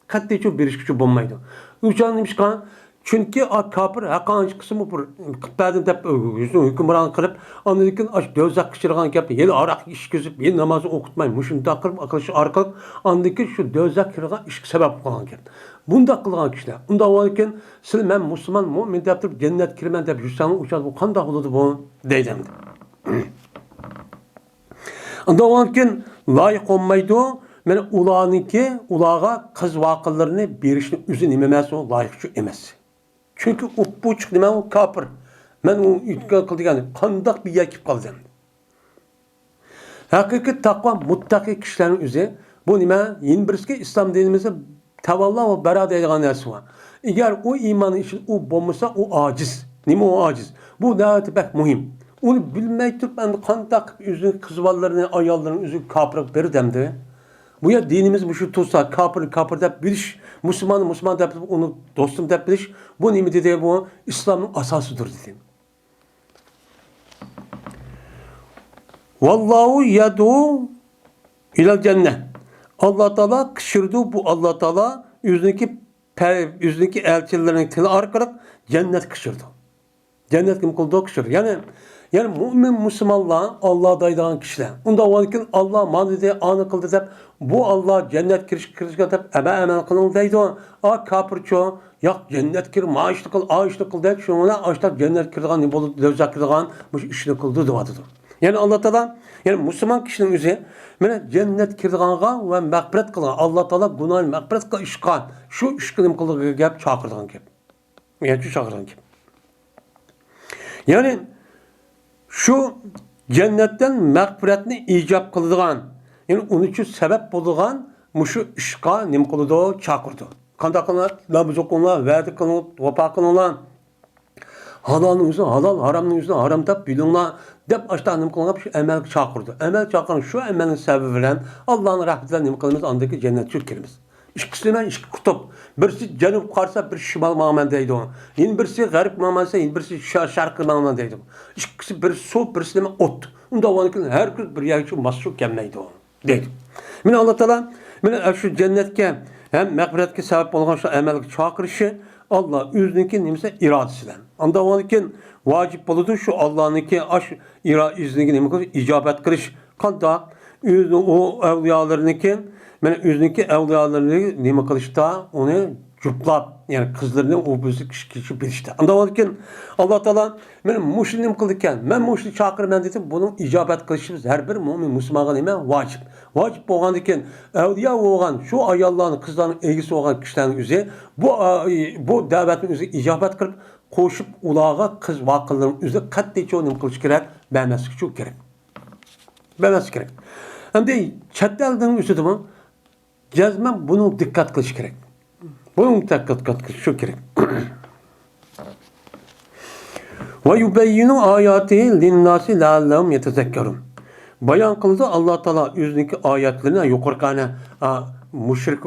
Katli çok bir işgüçü bulmaydı. Uçağın demiş kan çünkü kapır hakan kısmı bir kıpladın tep hükümran kılıp anladıkın aç dözak kışırgan yaptı. Yeni arak iş gözüp yeni namazı okutmayın. Muşunda kılıp akılışı arkalık anladıkın şu dözak kışırgan iş sebep kılan yaptı. Bunda kılgan kişiler. Bunda olarken siz ben Müslüman mümin deyip cennet kirmen deyip Hüsnü'nün uçağı bu kanda oldu bu deylemdi. Unda onkin layık olmaydı. Men ulağa kız vakıllarını berişni üzü nimemez o layıkçı emez. Çünkü bu çık nime o kapır. Men o itkal kıldıgan kandak bir yakip kaldım. Hakiki takva muttaki kişilerin üzü bu nime yeni birisi İslam dinimizde tavalla ve bera deyilgan nersi var. Eğer o imanı için o bulmasa o aciz. Nime o aciz. Bu nihayeti pek mühim. Onu bilmeyi tutup ben kandak üzü kızvallarını ayalların üzü kapırıp bir demdi. Bu ya dinimiz bu şu tutsa kapır dep biliş, Müslüman dep onu dostum dep biliş. Bu nimeti de bu İslam'ın asasıdır dedim. Vallahu yadu ilal cennet. Allah Teala kışırdı bu Allah Teala yüzündeki elçilerin tili arkarak cennet kışırdı. Cennet kim kıldı kışırdı. Yani mümin Müslümanlar Allah'a dayılan kişiler. Onda vakin Allah manide anı kıldı dep bu Allah cennet kiriş dep hemen kılın deydi o. A kapırço yak cennet kir maaşlı kıl ağaçlı kıl deydi. Şuna ağaçta cennet kirdiğin ne bolu lezzetli kirdiğin bu işini kıldı diyordu. Yani Allah Teala yani Müslüman kişinin üzeri mene cennet kirdiğinga ve mağfiret kılgan Allah Teala günahını mağfiret kıl işkan şu işkinim kıldığı gep çakırdıgan gep. Yani şu çakırdıgan gep. Yani şu cennetten mağfiretini icap kıldıgan yani onun için sebep bulduğun muşu işka nim kılıdı çakırdı. Kanda kılınar, namaz okunlar, verdi kılınar, vapa kılınar. Halalın yüzüne halal, haramın yüzüne haram dep bilunlar. Dep açta nim kılınar şu emel çakırdı. Emel çakıran şu emelin sebebi bilen Allah'ın rahmetiyle nim kılımız andaki cennet çürkirimiz. İkisinden iki kutup. Birisi cenub karsa bir şimal mağmen deydi o. Yine birisi garip mağmense yine birisi şarkı mağmen deydi o. İkisi birisi su, birisi de ot. Onda olanıkın her gün bir yer için mahsur gelmeydi o. Deydi. Mine Allah Teala, mine şu cennetke hem mağfiretke sebep olan şu emelki çakırışı Allah yüzündeki nimse iradesiyle. Anda olanıkın vacip buludu şu Allah'ınki aş yüzündeki nimse icabet kırış. Kanda o evliyalarınki ben yüzündeki evliyalarını nime kılışta onu cuplap yani kızlarını o büzük kişi bilişti. Anlamadıkken Allah Teala benim muşlinim kılırken ben muşli çakır ben dedim bunun icabet kılışımız her bir mümin Müslüman'a nime vacip. Vacip olgandıkken evliya olan şu ayalların kızların ilgisi olan kişilerin üzeri bu davetin üzeri icabet kılıp koşup ulağa kız vakılların üzeri katliçi onu kılış gerek beğenmesi çok gerek. Beğenmesi gerek. Hem de çattelden üzeri mi? Cezmen bunu dikkat kılış gerek. Bunun dikkat kılış gerek. Ve yubeyyinu ayatihi linnâsi leallehum yetezekkerun. Bayan kıldı Allah Teala yüzündeki ayetlerine yukarıkane müşrik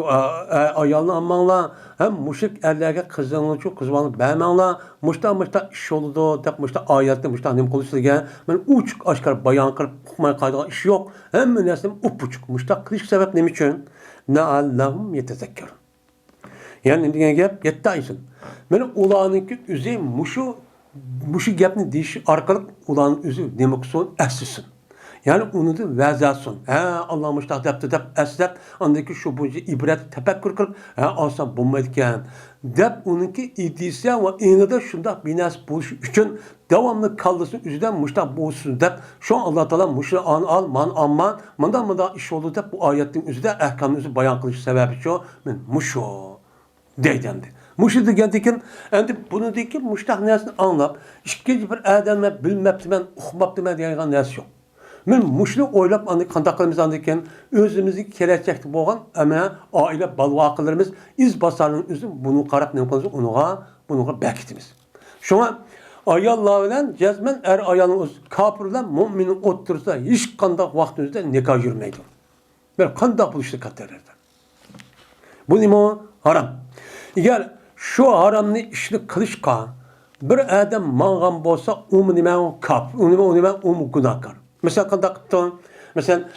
ayalını ammanla hem müşrik erlerge kızlarını çok kızmanı beğenmenla muşta iş oldu dep muşta ayette muşta nim kılıçlı gel ben uçuk aşkar bayan kılıp hukmaya kaydığı iş yok hem neslim upuçuk muşta kılış sebep ne için ne Allah'ım yetezekkerun. Yani ne gep yettaysın. Ben ulağınınki üzü muşu gepni diş arkalık ulağın üzü nemoksun esisin. Yani onu da vezasın. Allah muştaq dep esdep andaki şu bunca ibret tefekkür kılıp alsam bulmaydıkken dep onunki idiyse ve inada şunda binas buluş için devamlı kaldısın üzüden muştaq bulsun dep şu an Allah Teala muşu al man amman manda iş oldu dep bu ayetin üzüde ehkamın üzü bayan kılışı sebebi şu men muşu deydendi. Muşu degendikin endi bunu deyki muştaq nesini anlap işkinci bir adamı bilmepti men uqmapti men deygan nesi yok. Men muşlu oylap andık kandaklarımız andıkken özümüzü kerecekti boğan ama aile balvaqılarımız iz basarının üzüm bunu qarab ne qılırız onuğa bekitimiz. Şuna ayallah bilen cezmen ayalın kapırla müminin otursa hiç kandak vaxtınızda nikah yürümeydi. Ben kandak buluştu katlarlarda. Bu nimo haram. Eğer şu haramni işini kılışka bir adam mağan bolsa nime kap, nime günahkar. Mesela kandak mesela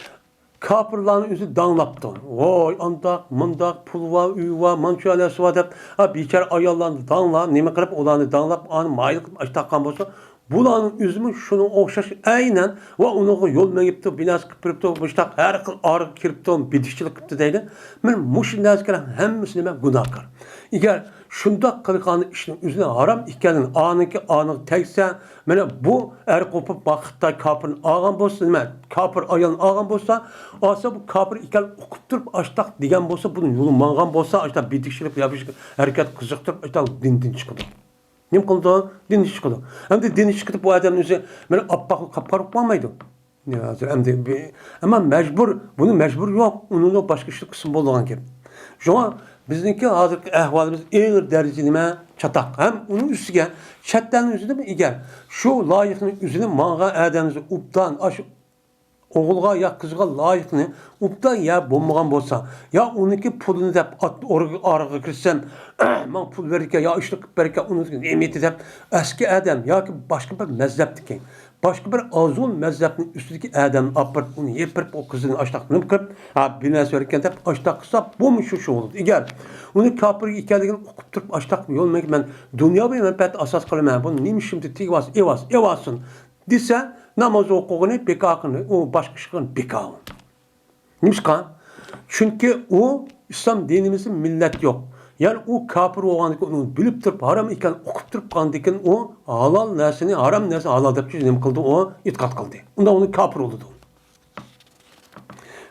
kapırların yüzü danlaptı. Vay andak, mandak, pulva, üva, mançala, suvadat. Biçer ayallandı danla, nime kırıp olanı danlap, anı maylık açtakkan bolsa bulanın üzümü şunu okşaş aynen ve onu yol meyipti, binas kıpırıptı, müştak her kıl ağrı kiripti, bitişçilik kıptı deydi. Ben muşin lazım hemmesini ben günahkar. Eğer shundoq qilgan ishning o'zini harom ekanini aniq tegsa, mana bu qo'pib vaqtda kofirni olgan bo'lsa, nima? Kofir ayolni olgan bo'lsa, olsa bu kofir ekan o'qib turib ashtaq degan bo'lsa, buni yo'li mangan bo'lsa, ashtaq bitikchilik yopish harakat qiziqtirib, ashtaq dindan chiqadi. Nim qildi? Din chiqadi. Endi din chiqib bu odam o'zi mana oppoq qapqarib qolmaydi. Endi ama buni mecbur yok. Onun başka iş kısım bo'lgan gap. Shunga bizniki hozirgi ahvolimiz eng darajada nima chataq. Ham uning ustiga chatdan o'zida egar shu loyiqni o'zini manga adamni ubdan o'g'ilga ya qizga loyiqni ubdan ya bo'lmagan bo'lsa, ya uniki pulini deb orqa kirsam, men pul verirken ya ishni qilib berkan uni emeti deb eski adam yoki boshqa bir mazhabniki başka bir azul mezhebinin üstündeki adam apırt onu yepirip o kızını açtaklanıp kırıp birine söylerken de açtak kısa bu mu şu olur. Eğer onu kapır hikayelerini okup durup açtak mı olmayı ben dünya bir menfaat asas kılmaya bunu neymiş şimdi tigvas evasın dese namaz okuğunu bekakını o başka şıkkın bekağın. Neymiş kan? Çünkü o İslam dinimizin millet yok. Yani o kafir olanlık onu bilip durup haram iken okup durup kandiken o halal nersini haram nersini halal deyip cüzüm kıldı o itikat kıldı. Bunda onu kafir oldu.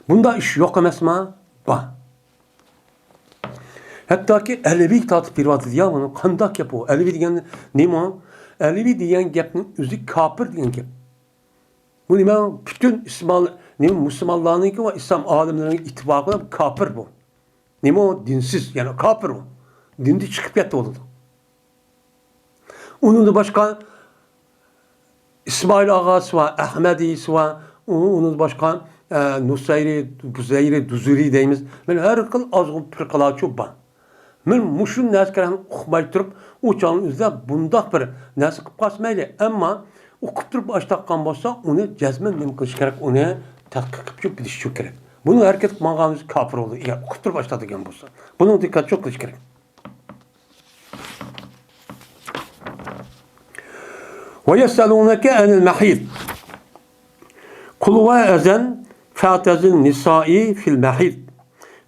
Bunda iş yok emesma var. Hatta ki Alevi tatip bir vadı diye onu kandak yapıyor. Alevi diyen ne mi o? Alevi diyen gepnin üzü kafir diyen gep. Bu ne mi? Bütün Müslümanların ki ve İslam alimlerinin ittifakına kafir bu. Ne mi o? Dinsiz. Yani kafir o. Dindi çıkıp yattı oldu. Onun da başka İsmail Ağası var, Ahmedisi var, onun da başka Nusayri, Buzayri, Duzuri deyimiz. Ben her kıl azgın pirkalar çok var. Ben muşun neskerini okumayı durup uçağın üzerinde bundak bir nesik basmayla ama okup durup açtakkan olsa onu cezmen nem kılış gerek, onu tahkik çok biliş çok gerek. Bunu herkes mağamız kafir oldu. Eğer okup durup açtakkan olsa. Bunun dikkat çok kılış gerek. وَيَسْأَلُونَكَ عَنِ الْمَحِيضِ قُلْ وَأَذَنْ فَاعْتَزِلُوا النِّسَاءَ فِي الْمَحِيضِ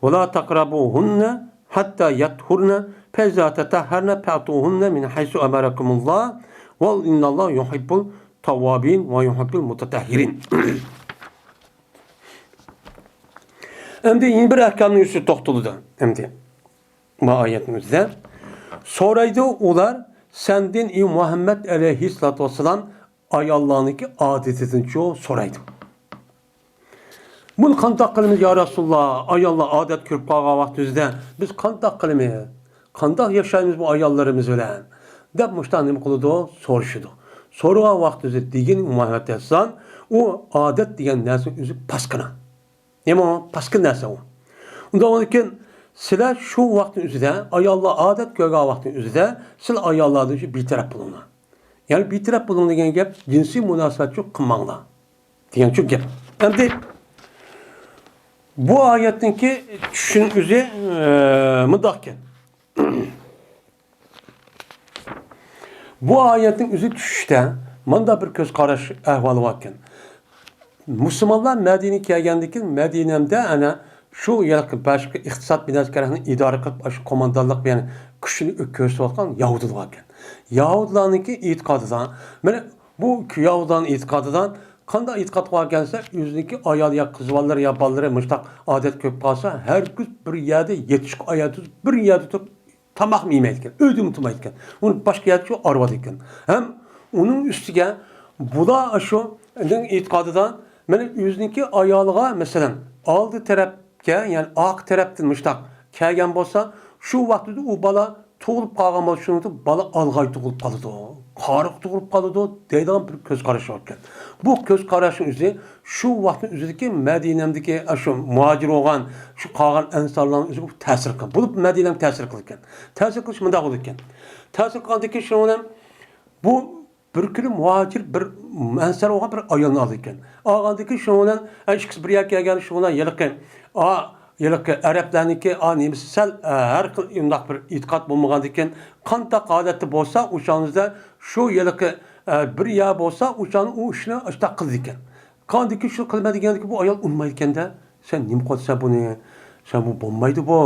وَلَا تَقْرَبُوهُنَّ حَتَّى يَطْهُرْنَ فَإِذَا تَطَهَّرْنَ فَأْتُوهُنَّ مِنْ حَيْثُ أَمَرَكُمُ اللّٰهُ وَإِنَّ اللّٰهَ يُحِبُّ التَّوَّابِينَ وَيُحِبُّ الْمُتَطَهِّرِينَ. Endi yeni bir ahkamın üstü toxtuludu. Endi bu ayetimizde. Soraydı ular senden ey Muhammed aleyhissalatu vesselam ayallarındaki adetisin çoğu soraydı. Bunu kandak kılımız ya Resulullah ayallar adet körüp kalgan vaktimizde biz kandak kılımız kandak yaşayımız bu ayallarımız öyle. Dep muştanım kılıdı soruşudu. Soruğa vaktimizde digin Muhammed aleyhissalam o adet diyen nesin üzü paskına. Ne mi o? Paskın nesi o? Onda onun için sizler şu vaktin üzerinde ayallar adet görgen vaktin üzerinde sizler ayallardan bir taraf bulunlar. Yani bir taraf bulunlar diyen gep cinsi münasebet çok kılmanlar. Diyen çok gep. Şimdi bu ayetinki düşünün üzeri mıdakken. Bu ayetin üzeri düşüşte manda bir göz karış ehvalı varken Müslümanlar Medine'ye gelgendeki Medine'mde ana şu yılki başka iktisat binaskarını idare kılıp şu komandanlık yani kışını gösterken Yahudiler varken. Yahudiler'inki itikadıdan yani bu Yahudilerin itikadıdan kanda itikat varkense yüzündeki ayal ya kızvalları ya balları müştak adet köp kalsa her gün bir yerde yetişik ayet bir yerde tutup tamak mı yemeyken, ödüm tutmayken. Onun başka yerde şu arvadıyken. Hem onun üstüge bu da şu itikadıdan yani yüzündeki ayalığa mesela aldı tarafga yani ak tarafdan müştak kelgen bolsa şu vaqtida u bala tug'ilib qolgan bo'lsa shuni bala alg'ay tug'ilib qoladi. Qariq tug'ilib qoladi deydigan bir ko'z qarash ekan. Bu ko'z qarashning o'zi shu vaqtning o'zidagi Madinamdagi shu muhojir bo'lgan shu qolgan insonlarning o'ziga ta'sir qilgan. Bu Madinam ta'sir qilgan. Ta'sir qilish bunday bo'ldi ekan. Ta'sir qildiki shuni bu bir kuni muhojir bir ansar olgan bir ayolni oldi ekan. Olgandiki shuni ikki bir yak kelgan shuni yiliqi yiliqi arablarniki nemisi sal har xil undaq bir e'tiqod bo'lmagan ekan. Qanday holatda bo'lsa o'shanizda shu yiliqi bir ya bo'lsa o'shan u ishni ishta qildi ekan. Qandiki shu qilmadigandiki bu ayol unmaydi ekanda sen nima qilsa buni sen bu bo'lmaydi bu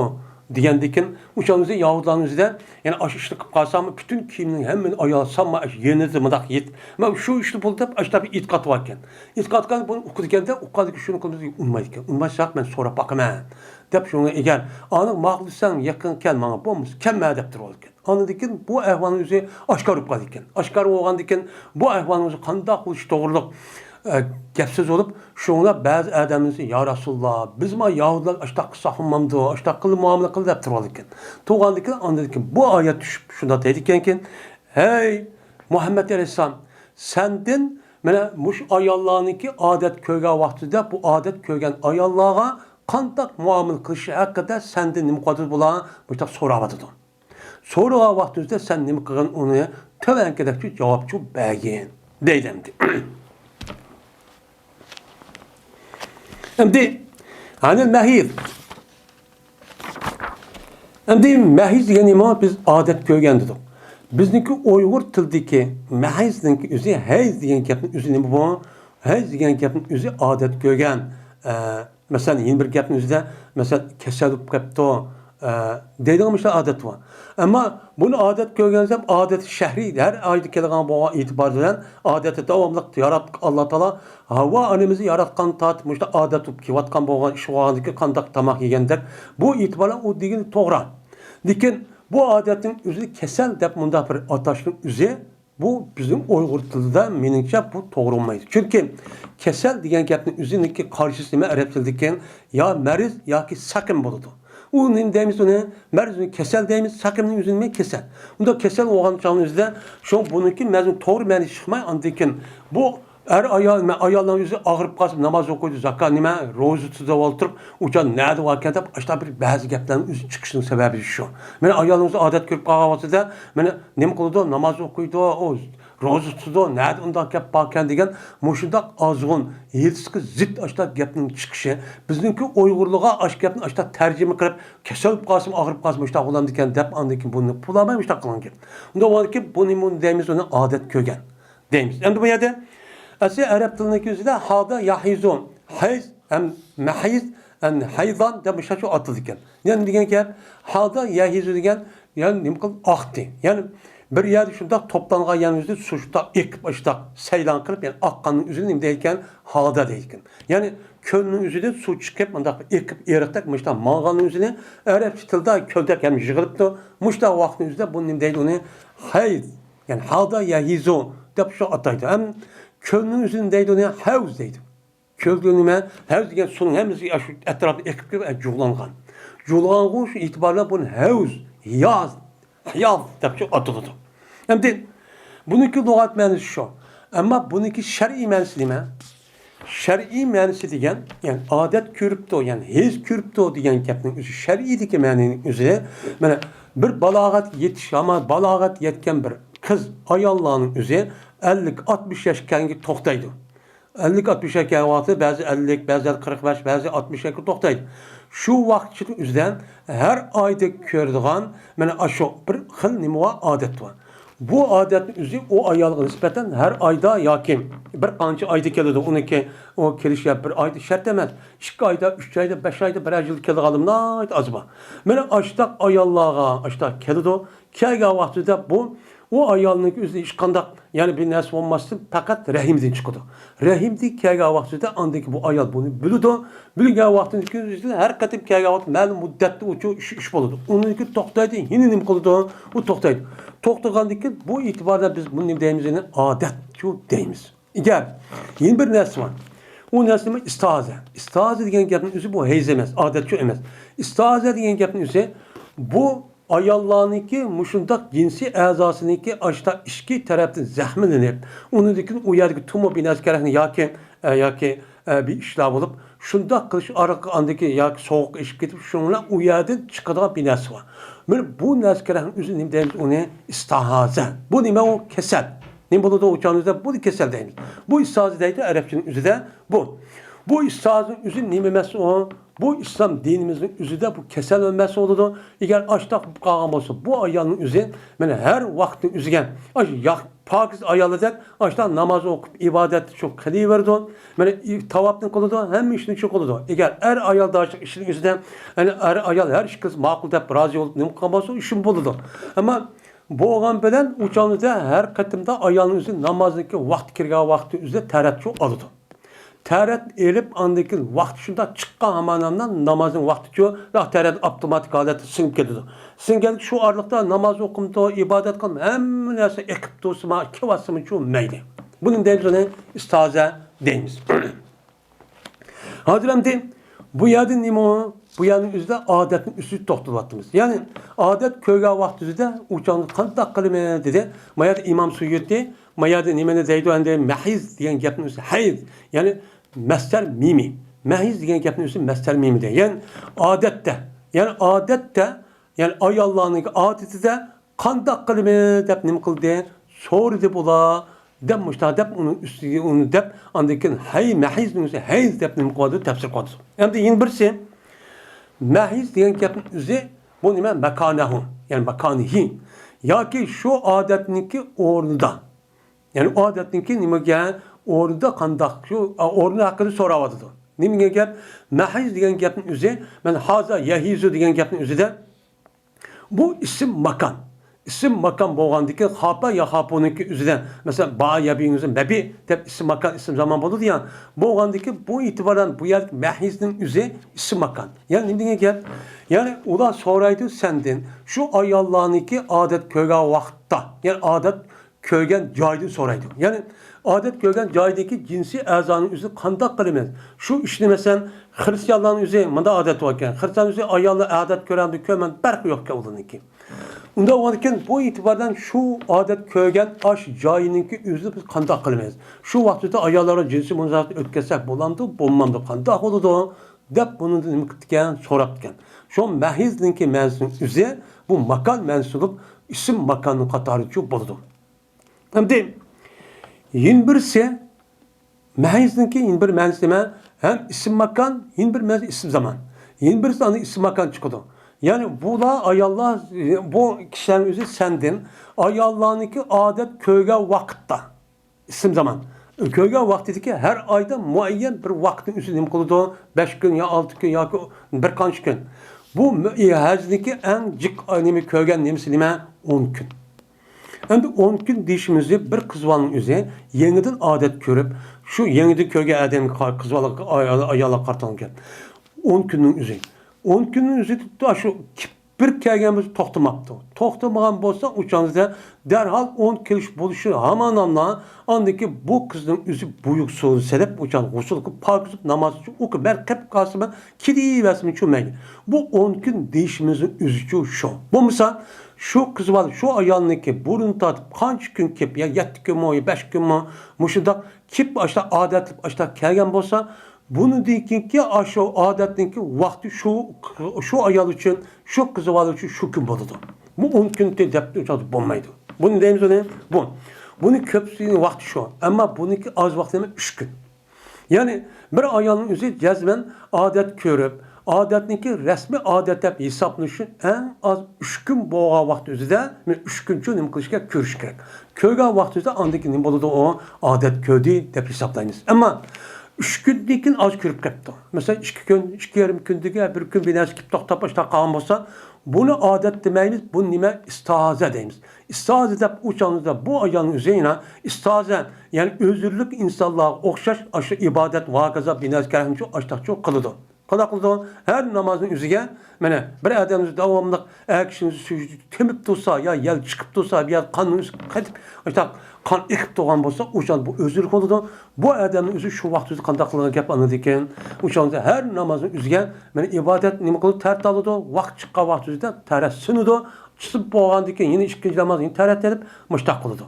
degandekin o'shangizni Yahudlarning o'zida yana ash ishni qilib qolsam butun kiyimning hammani ayolsam yerinizni bundoq yet. Men shu ishni bo'ldi deb ashtab e'tiqod bor ekan. E'tiqoddan buni o'qiganda o'qadiki shuni qildi unmaydi ekan. Unmasak men so'rab boqaman deb shunga egar ani ma'qulsan yaqin kel menga bo'lmas kelma deb turib ekan. Anıdikin bu ahvolning o'zi oshkor bo'lib qoldi ekan. Oshkor bo'lgandan bu ahvolning o'zi qanday qilish to'g'riliq gapsiz olup şuna bazı adamımızı ya Resulullah biz ma Yahudiler aştaq qılmamdı, aştaq qılıb muamele qılıb dep turvalıken. Tuğandıkın anladıkın bu ayet düşüp şunda deydikken ki hey Muhammed Aleyhisselam sendin mene muş ayallarınki adet köygen vaxtida bu adet köygen ayallara qandaq muamele qılışı hakkında sendin nim qadır bulan muştaq sorabadıdı. Soruğa vaxtında sen nim qılın onu tövenkədəkçi cavabçı bəgin deydimdi. Şimdi hani mehiz. Şimdi mehiz degen ima biz adet ko'rgan dedik. Bizniki Uyg'ur tilidagi mehizniki o'zi hayz degan gapning o'zi nima bu? Hayz degan gapning o'zi odat ko'rgan. Masalan, yeni bir gapning o'zida masalan kasal bo'lib qolibdi. Deydigan işte adet var. Ama bunu adet ko'rgansam adet şehri her ayda kelgan bo'lgan e'tibor bilan adeti davomli yaratib Alloh taolo havo anamizni yaratgan tatmışda adet bo'lib kelayotgan bo'lgan ish bo'lgandiki qandoq tomoq yegandek bu e'tibor u degan to'g'ri. Lekin bu odatning o'zi kasal deb munda bir atashning o'zi bu bizim Uyg'ur tilida meningcha bu to'g'ri bo'lmaydi. Chunki kasal degan gapning o'ziniki qarshisi nima arab tilidagi yo mariz yoki sakim bo'ladi. Onun deyimiz onu, məruzunu kesel deyimiz, sakımın üzülmeyi kesel. Onda kesel olan çağınızda, şu bununki mezun doğru məni çıxmay, andikin bu ayalların yüzü ağırıp qalsın, namaz okuydu, zakka nime, rozu tutuda oturup, ucan nədir varken de, işte bir bazı gəplərin üzü çıxışının səbəbi şu. Mənə ayallarınızı adet görüp qağavası da, mənə nem qılıdı, namaz okuydu, o rozu tutudu, nədir ondan gəp varken degen, muşundaq azğın, yelsiz zit açta gəpinin çıxışı, bizimki Uygurluğa aş gəpinin açta tərcimi qırıp, keselip qalsın, ağırıp qalsın, işte ulan diken, dep andikin bunu pulamayım, işte qılan gəp. Onda var ki, bunu deyimiz onu adet kögen deyimiz. Hem de bu yerde, Asya Arap dilindeki yüzüde hada yahizun, hayz, hem mehiz, hem hayzan demişler şu atıl diken. Yani diyen ki hada yahizu diyen, yani ne kadar aktı. Yani bir yerde şunda toplanğan yanımızda suçta ekip açta seylan kılıp yani akkanın üzerinde deyken hada deyken. Yani kölünün üzerinde su çıkıp mandak ekip erektek mışta mağanın üzerine Arap tilde köldek hem jığılıptı. Mışta vaktin üzerinde bunun değil onu hayz yani hada yahizu dep şu ataydı. Hem kölünün üzerindeydi onu havuz deydi. Kölünüme havuz degan sunun hemisi etrafı ekip gibi cuğlanğan. Cuğlanğan şu itibarla bunun havuz, yaz dep şu atıldı. Hem de bununki lügat mənisi şu. Ama bununki şer'i mənisi nime? Şer'i mənisi degen yani adet körüptü yani hez körüptü degen gapning o'zi şer'iydeki ma'nining o'zi mana bir balog'at yetish ama balog'at yetgan bir qiz ayollarning o'zi 50-60 yaşkengi toxtaydı. 50-60 yaşken vakti bazı 50, bazı 45, bazı 60 yaşken toxtaydı. Şu vaktin üzerinden her ayda gördüğün yani şu bir xil nima adet var. Bu adetin üzeri o ayalga nispeten her ayda yakim. Bir qancha ayda keladi. Onunki o keliş yap bir ayda şart emas. 2 ayda, 3 ayda, 5 ayda bir yıl kelgandim nayt azba. Mana açtaq ayallarga açtaq keladi. Kelgan vaqtida bu o ayalının üzerinde iş kandak yani bir nesli olmasın fakat rahimden çıkıyordu. Rahimdi kelgan vaqtida andaki bu ayal bunu bildi. Bilgen vaqtında üzerinde her katip kelgan vaqt ma'lum muddatda uçu iş boludu. Onunki to'xtaydi, yine nim qildi, u to'xtaydi. To'xtagandaki bu itibarda biz bunu deyimizini adet şu deyimiz. Eğer yeni bir nesli var. O nesli istaze. İstaze degan gapning o'zi bu heyz emas, adet şu emas. İstaze degan gapning o'zi bu ayallarınki muşundak cinsi azasınınki açta işki taraftan zahmelenip onu dikin o yerdeki tumu binas gerekli yaki bir işler olup şundak kılış arak andaki yaki soğuk işip gidip şunla o yerden çıkadan binas var. Bu nas gerekli üzerinde deyimiz onu istahaze. Bu nime o kesel. Ne bunu da uçağınızda bu kesel deyimiz. Bu istahaze deydi Arapçının üzerinde bu. Bu istihazın üzerinde nimemesi o. Bu İslam dinimizin üzerinde bu kesel ölmesi oldu. Eğer açtak qalğan olsa bu ayalının üzerinde yani her vaktin üzerinde Pakiz ayolidek aşta namaz okup ibadet çok kılıverdi. Yani tavapını kılıdı hem işini çok kılıdı. Eğer er ayol da işin yüzünden yani er ayol her kız makul dep razı olup ne kalmasa işin buludu. Ama bu olan bilen uçağınızda her katımda ayolun üzerinde namazındaki vakti kirga vakti üzerinde terat çok alıdı. Terat elip andaki vakti şunda çıkan hamanamdan namazın vakti çok da terat otomatik halde sınıp geliyordu. Sınıp geldik şu aralıkta namaz okumda, ibadet kılma hem neyse ekip dostuma, kivasımı çok meyli. Bunun devzine istaze deyimiz. Hazırım bu yerdin limonu, bu yerdin üzerinde adetin üstü toxtulattınız. Yani adet köyge vakti üzerinde uçağınız kanı dakikalı dedi. Mayada İmam Suyuti, mayada nimene deydi önde mehiz diyen gapın üstü hayz. Yani mesler mimi. Mehiz diyen gapın üstü mesler mimi de. Yani adette yani ay Allah'ın adeti de kan dakikalı dep nim kıldı. Soru dep ola. Dep müştah dep onun üstü onu dep andakin hay mehiz nüse hayz dep nim kodu tefsir kodu. Yani yine birisi mehiz diyen gapın üstü bu nime mekanahu. Yani mekanihi. Ya ki şu adetninki orada. Yani o adetninki nime gel orada kandak şu orada hakkında soravadı. Nime gel mehiz diyen gapın üstü ben haza yehizu diyen gapın üstü de bu isim makan. İsim makan boğandaki hapa ya haponunki üzerinden mesela bağ yabiyinizin bebi tep isim makan isim zaman buldu ya boğandaki bu itibaran bu yer mehiznin üzeri isim makan. Yani ne gel? Yani ula soraydı sendin şu ayallahınki adet köyga vakta yani adet köygen caydı soraydı. Yani adet köygen caydaki cinsi ezanın üzeri kandak kılmaz. Şu işini mesela Hristiyanların üzeri manda adet varken Hristiyan üzeri ayallah adet gören bir köymen berk yok ki olanınki. Unda varken bu itibardan şu adet köygen aş cayininki üzeri biz kandak kılmaz. Şu vakitte ayallara cinsi münazat ötkesek bulandı, bulmandı kandak oldu. Dep bunu dimiktiken sorapken. Şu mehizninki mensun üzeri bu makan mensulup isim makanın katarı çok buldu. Hem de yin birisi mehizninki yin bir mensleme hem isim makan yin bir mens isim zaman. Yin birisi anı isim makan çıkıyordu. Yani bu da ayallah bu kişilerin üzeri sendin. Ayallah'ınki adet köyge vakitta. İsim zaman. Köyge vakti ki her ayda muayyen bir vaktin üzerinde kılıdı. 5 gün ya 6 gün ya bir kaç gün. Bu hazdaki en cik animi köygen nemsi nime 10 gün. Hem 10 gün deyişimizde bir kızvalın üzerine yeniden adet görüp şu yeniden köyge adem kızvalı ayala kartanken 10 günün üzerine. 10 günün üzerinde şu bir kelgemiz toxtamaptı. Toxtamagan bolsa uçağınızda derhal 10 keliş buluşu haman anla andaki bu kızın üzü buyuk soğuğu sebep uçağın usul okup park usup namaz okup merkep kasımı kidi vesmi çömeydi. Bu 10 gün değişimizin üzücü şu. Bu misal şu kız var şu ayağındaki burun tatıp kaç gün kip ya 7 gün mü 5 gün mü muşunda kip aşağı adet aşağı kelgen bolsa bunu deyin ki aşağı adetindeki vakti şu ayal için, şu kızı var için şu gün buludu. Bu 10 gün de depti uçadı bulmaydı. Bunun deyimiz ne? Bu. Bunun köpsüğünün vakti şu. Ama bununki az vakti demek 3 gün. Yani bir ayalın üzeri cezmen adet körüp, adetindeki resmi adete hesaplaşın en az 3 gün boğa vakti üzerinde 3 gün için nim kılışka körüş gerek. Köyge vakti üzerinde andaki nim buludu o adet köydü dep hesaplayınız. Ama 3 gündəkin az körüp ketdi. Mesela 2 gün, 2 yarım gündəki bir gün bir nəsə kip toxtap başda qalan bolsa, bunu adət deməyimiz, bu nimə istihazə deyimiz. İstihazə də uçağınızda bu ayağın üzerine istihazə, yani özürlük insanlığa oxşaş aşı ibadet vaqaza binəz kərəmçi aştaq çox qılıdı. Qada qılıdı her namazın üzüge, mənə bir adamınız davamlıq əkişinizi temip dursa, ya yel çıkıp dursa, ya kanın üstü qedib, aştaq kan ekip doğan bolsa uçan bu özür koludu. Bu adamın üzü şu vakti üzü kandaklığına gap anladıkken uçanızda her namazın üzüge yani ibadet nime kolu tert alıdı. Vakt çıkka vakti üzüde teret sınudu. Çıkıp boğan dikken yine işkinci namazı yine teret edip müştak koludu.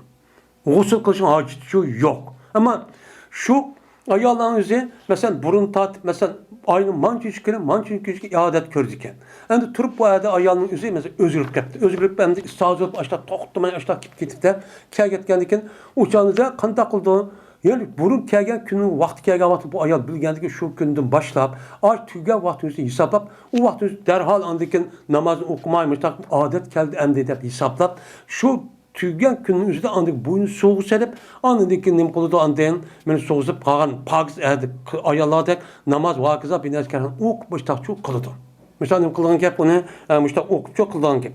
Gusül kılışın haceti şu yok. Ama şu ayağların üzü mesela burun tatip mesela aynı mançı çıkırı iadet kördükken. Yani turup bu ayada ayağının üzeri mesela özürlük yaptı. Özürlük ben de istihaz olup aşağı toxtumaya aşağı gidip de kâget geldikken uçağınıza kan takıldı. Yani burun kâgen günün vakti kâgen vakti bu ayal bilgendik şu günden başlap ay tüge vaktinizi hesaplap o vaktinizi derhal andikken namazı okumaymış adet geldi emde edip hesaplap şu tüygen günün üzerinde andık boynu soğuk serip anındaki nim kolu da andayın beni soğuzup kalan pagiz ayarladık namaz vakıza binerken ok başta çok kılıdı. Mesela nim kılığın kep bunu işte ok çok kılığın kep.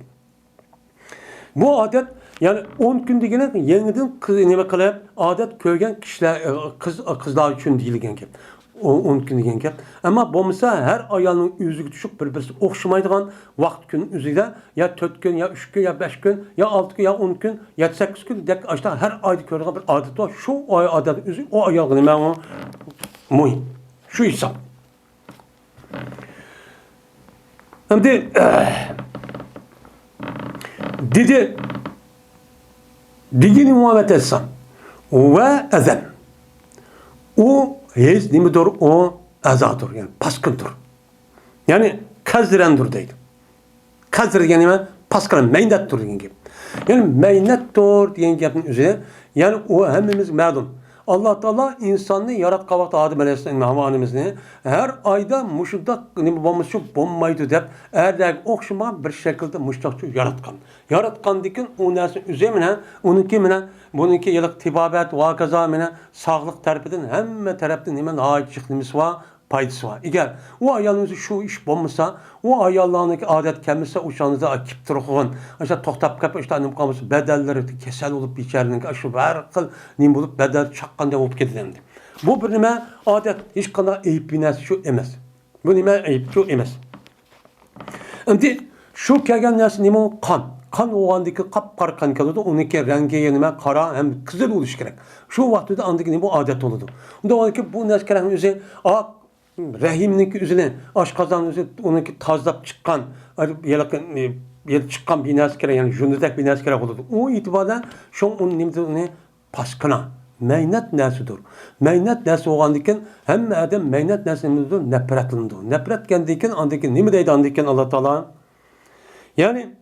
Bu adet yani 10 gün degene yeniden nima qilib odat ko'rgan kishilar qizlar uchun deyilgan gap. 10 kun degan gap. Ammo bo'lmasa har ayolning o'ziga tushib bir-birisi o'xshamaydigan vaqt kun o'zida ya 4 kun ya 3 kun ya 5 kun ya 6 kun ya 10 kun ya 8 kun dek ashta har oyda ko'rgan bir odat bor. Shu oy odat o'zi o ayolga nima muhim. Shu hisob. Endi dedi digini muhabbet etsem ve ezen o hiç nimidir o ezadır yani paskındır yani kazdirendir deydi kazdir yani ben paskıran meynettir diyen gibi yani meynettir diyen gibinin üzerine yani o hemimiz merdum Allah Teala insanı yaratkan vakti Adem Aleyhisselam havanımızı her ayda muşudda nimiz bombaydı deyip erdek okşuma bir şekilde muştakçı yaratkan. Yaratkan dikin o nersin üzerine onunki mine bununki yıllık tibabet vakaza mine sağlık tarafından hem taraftan hemen ağaçlık nimisi var paydası var. Eğer o ayağınızı şu iş bombasa o ayağlarındaki adet kemirse uçağınıza akip durğun işte toktap kapı işte nim kalması bedelleri kesel olup içerinin aşı var kıl nim bulup bedel çakkan da olup gidilendi. Bu bir nime adet hiç kadar eyip binesi şu emez. Bu nime eyip şu emez. Şimdi şu kelgen nersi nime kan. Kan oğandaki kapkara kan kalıyordu. Onunki rengi yenime kara hem kızıl oluş gerek. Şu vakti de andaki nime adet olurdu. Onda ondaki bu nersi kerek üzerine rahimninki üzerine aşkazanın üzerine onunki tazlap çıkan yer çıkan binası kerek yani jündüdek binası kerek olurdu. O itibardan şu onun nimde paskına. Meynet nersidir? Meynet nersi oğandikken hem adam meynet nersidir? Nefretlindir. Nefret kendiken andaki nimi deydi andikken Allah Teala? Yani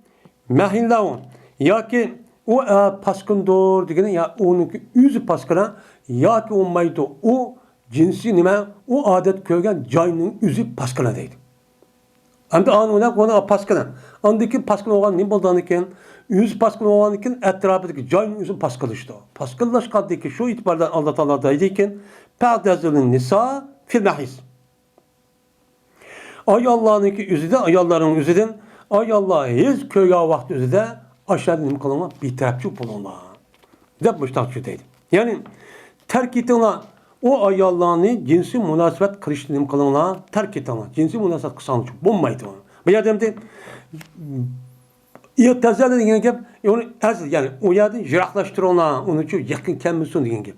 mehinlavun ya ki o paskındır degene ya onunki yüzü paskına ya ki olmaydı o cinsi nime o adet köygen cayının yüzü paskına deydi. Hem de ona paskına. Andaki paskına olan ne buldu andikken? Yüz paskın olan iken etrafındaki cayın yüzün paskılıştı. Paskıllaşkadaki şu itibardan Allah Teala deydikken perdezilin nisa fil mahis. Ay Allah'ınki yüzü de ayalların yüzü de ay Allah hiç köye vakti yüzü de aşağıda nim kılınma bir tarafçı bulunma. Dep müştakçı deydi. Yani terk etinla o ayallarını cinsi münasebet kırıştı nim kılınla terk etinla cinsi münasebet kısanlığı bulmaydı. Bu yadımda İhtezal dediğin gibi yani o yerde jiraklaştırılma, onun için yakın kelmesin dediğin gibi.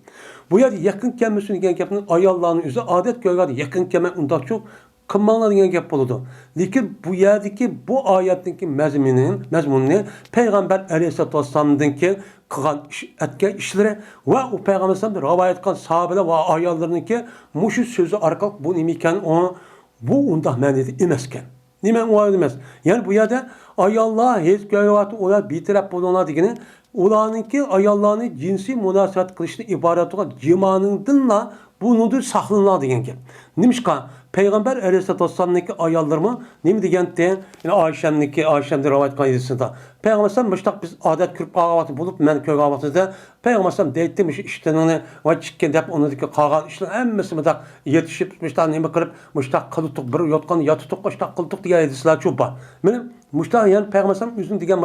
Bu yerde yakın kelmesin dediğin gibi ayallarının üzerine adet görgüde yakın kelme ondan çok kımmanla dediğin gibi oldu. Lakin bu yerdeki bu ayetteki mezmununu Peygamber Aleyhisselatü Vesselam'daki kılan etken işleri ve o Peygamber Aleyhisselam'da rivayet kılan sahabeler ve ayallarındaki muşu sözü arkalık bu imiken o bu ondan menedi imesken. Nimen o demez. Yani bu yerde ayallah hiç göğüvatı olar bir taraf bulunlar degeni olanınki ayallahını cinsi münasebet kılışını ibaret olan cimanındınla bunudur saklınlar degen ki. Nimişka Peygamber Aleyhisselatü Vesselam'daki ayallarımı nemi degen de yani Ayşem'de rivayet kaydısında Peygamber Aleyhisselam müştak biz adet kürp ağavatı bulup men köy ağavatında Peygamber Aleyhisselam deyitmiş iştenini ve çıkken deyip onundaki kağan işten emmesi müştak yetişip müştak nemi kırıp müştak kılıtık bir yotkan yatıtık müştak kılıtık diye edisiler çok var. Benim müştak yani Peygamber Aleyhisselam üzüm degen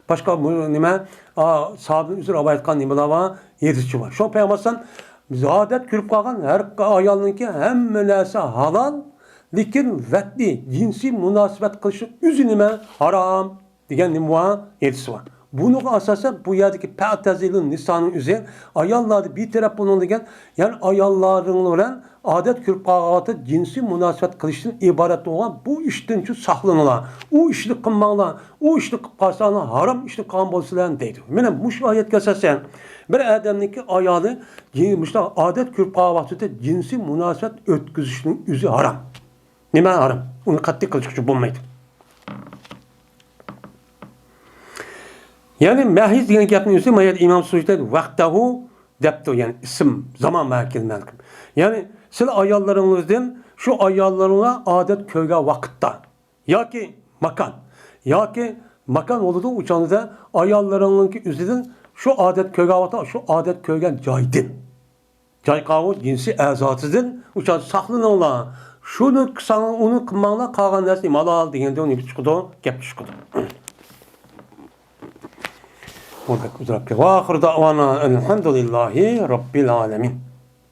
başka neme sahabinin üzüm rivayet kan nemi var yetişçi var. Şu Peygamber Aleyhisselam adet kürüp kalgan her ayalınki hem münase halal lekin vatli cinsi münasebet kılışı üzünüme haram degen nimva yetisi var. Bunun asasen bu yerdeki Pe'tezil'in nisanın üzerine ayallarda bir taraf bunun degen yani ayalların olan adet kürüp kalgatı cinsi münasebet kılışının ibaret olan bu işten şu saklanılar. O işlik kılmalar, o işlik kalsana haram işlik kan bolsulan deydi. Benim bu şu ayet kesersen bir adamdaki ayalı adet kürüp kalgatı cinsi münasebet ötküzüşünün üzü haram. Nime haram? Onu katli kılışıkçı bulmaydı. Yani mehiz diyen gapning o'zi mayat İmam Suyuti vaqtahu debdi yani isim zaman merkezmen. Yani siz ayollarınızdan şu ayollarına adet köyge vakitta yoki makan yoki makan oldu uçanıda ayollarınınki üzerinden Şu adet köygavata, şu adet köygen caydın. Cayqavu cinsi əzatidin, uçan saxlın ola. Şunu sana onu kımağına kalan nəsi malal deyəndə onu çıxıdı, gəp çıxıdı. Burada kudrak. Ve ahir davana elhamdülillahi rabbil alemin.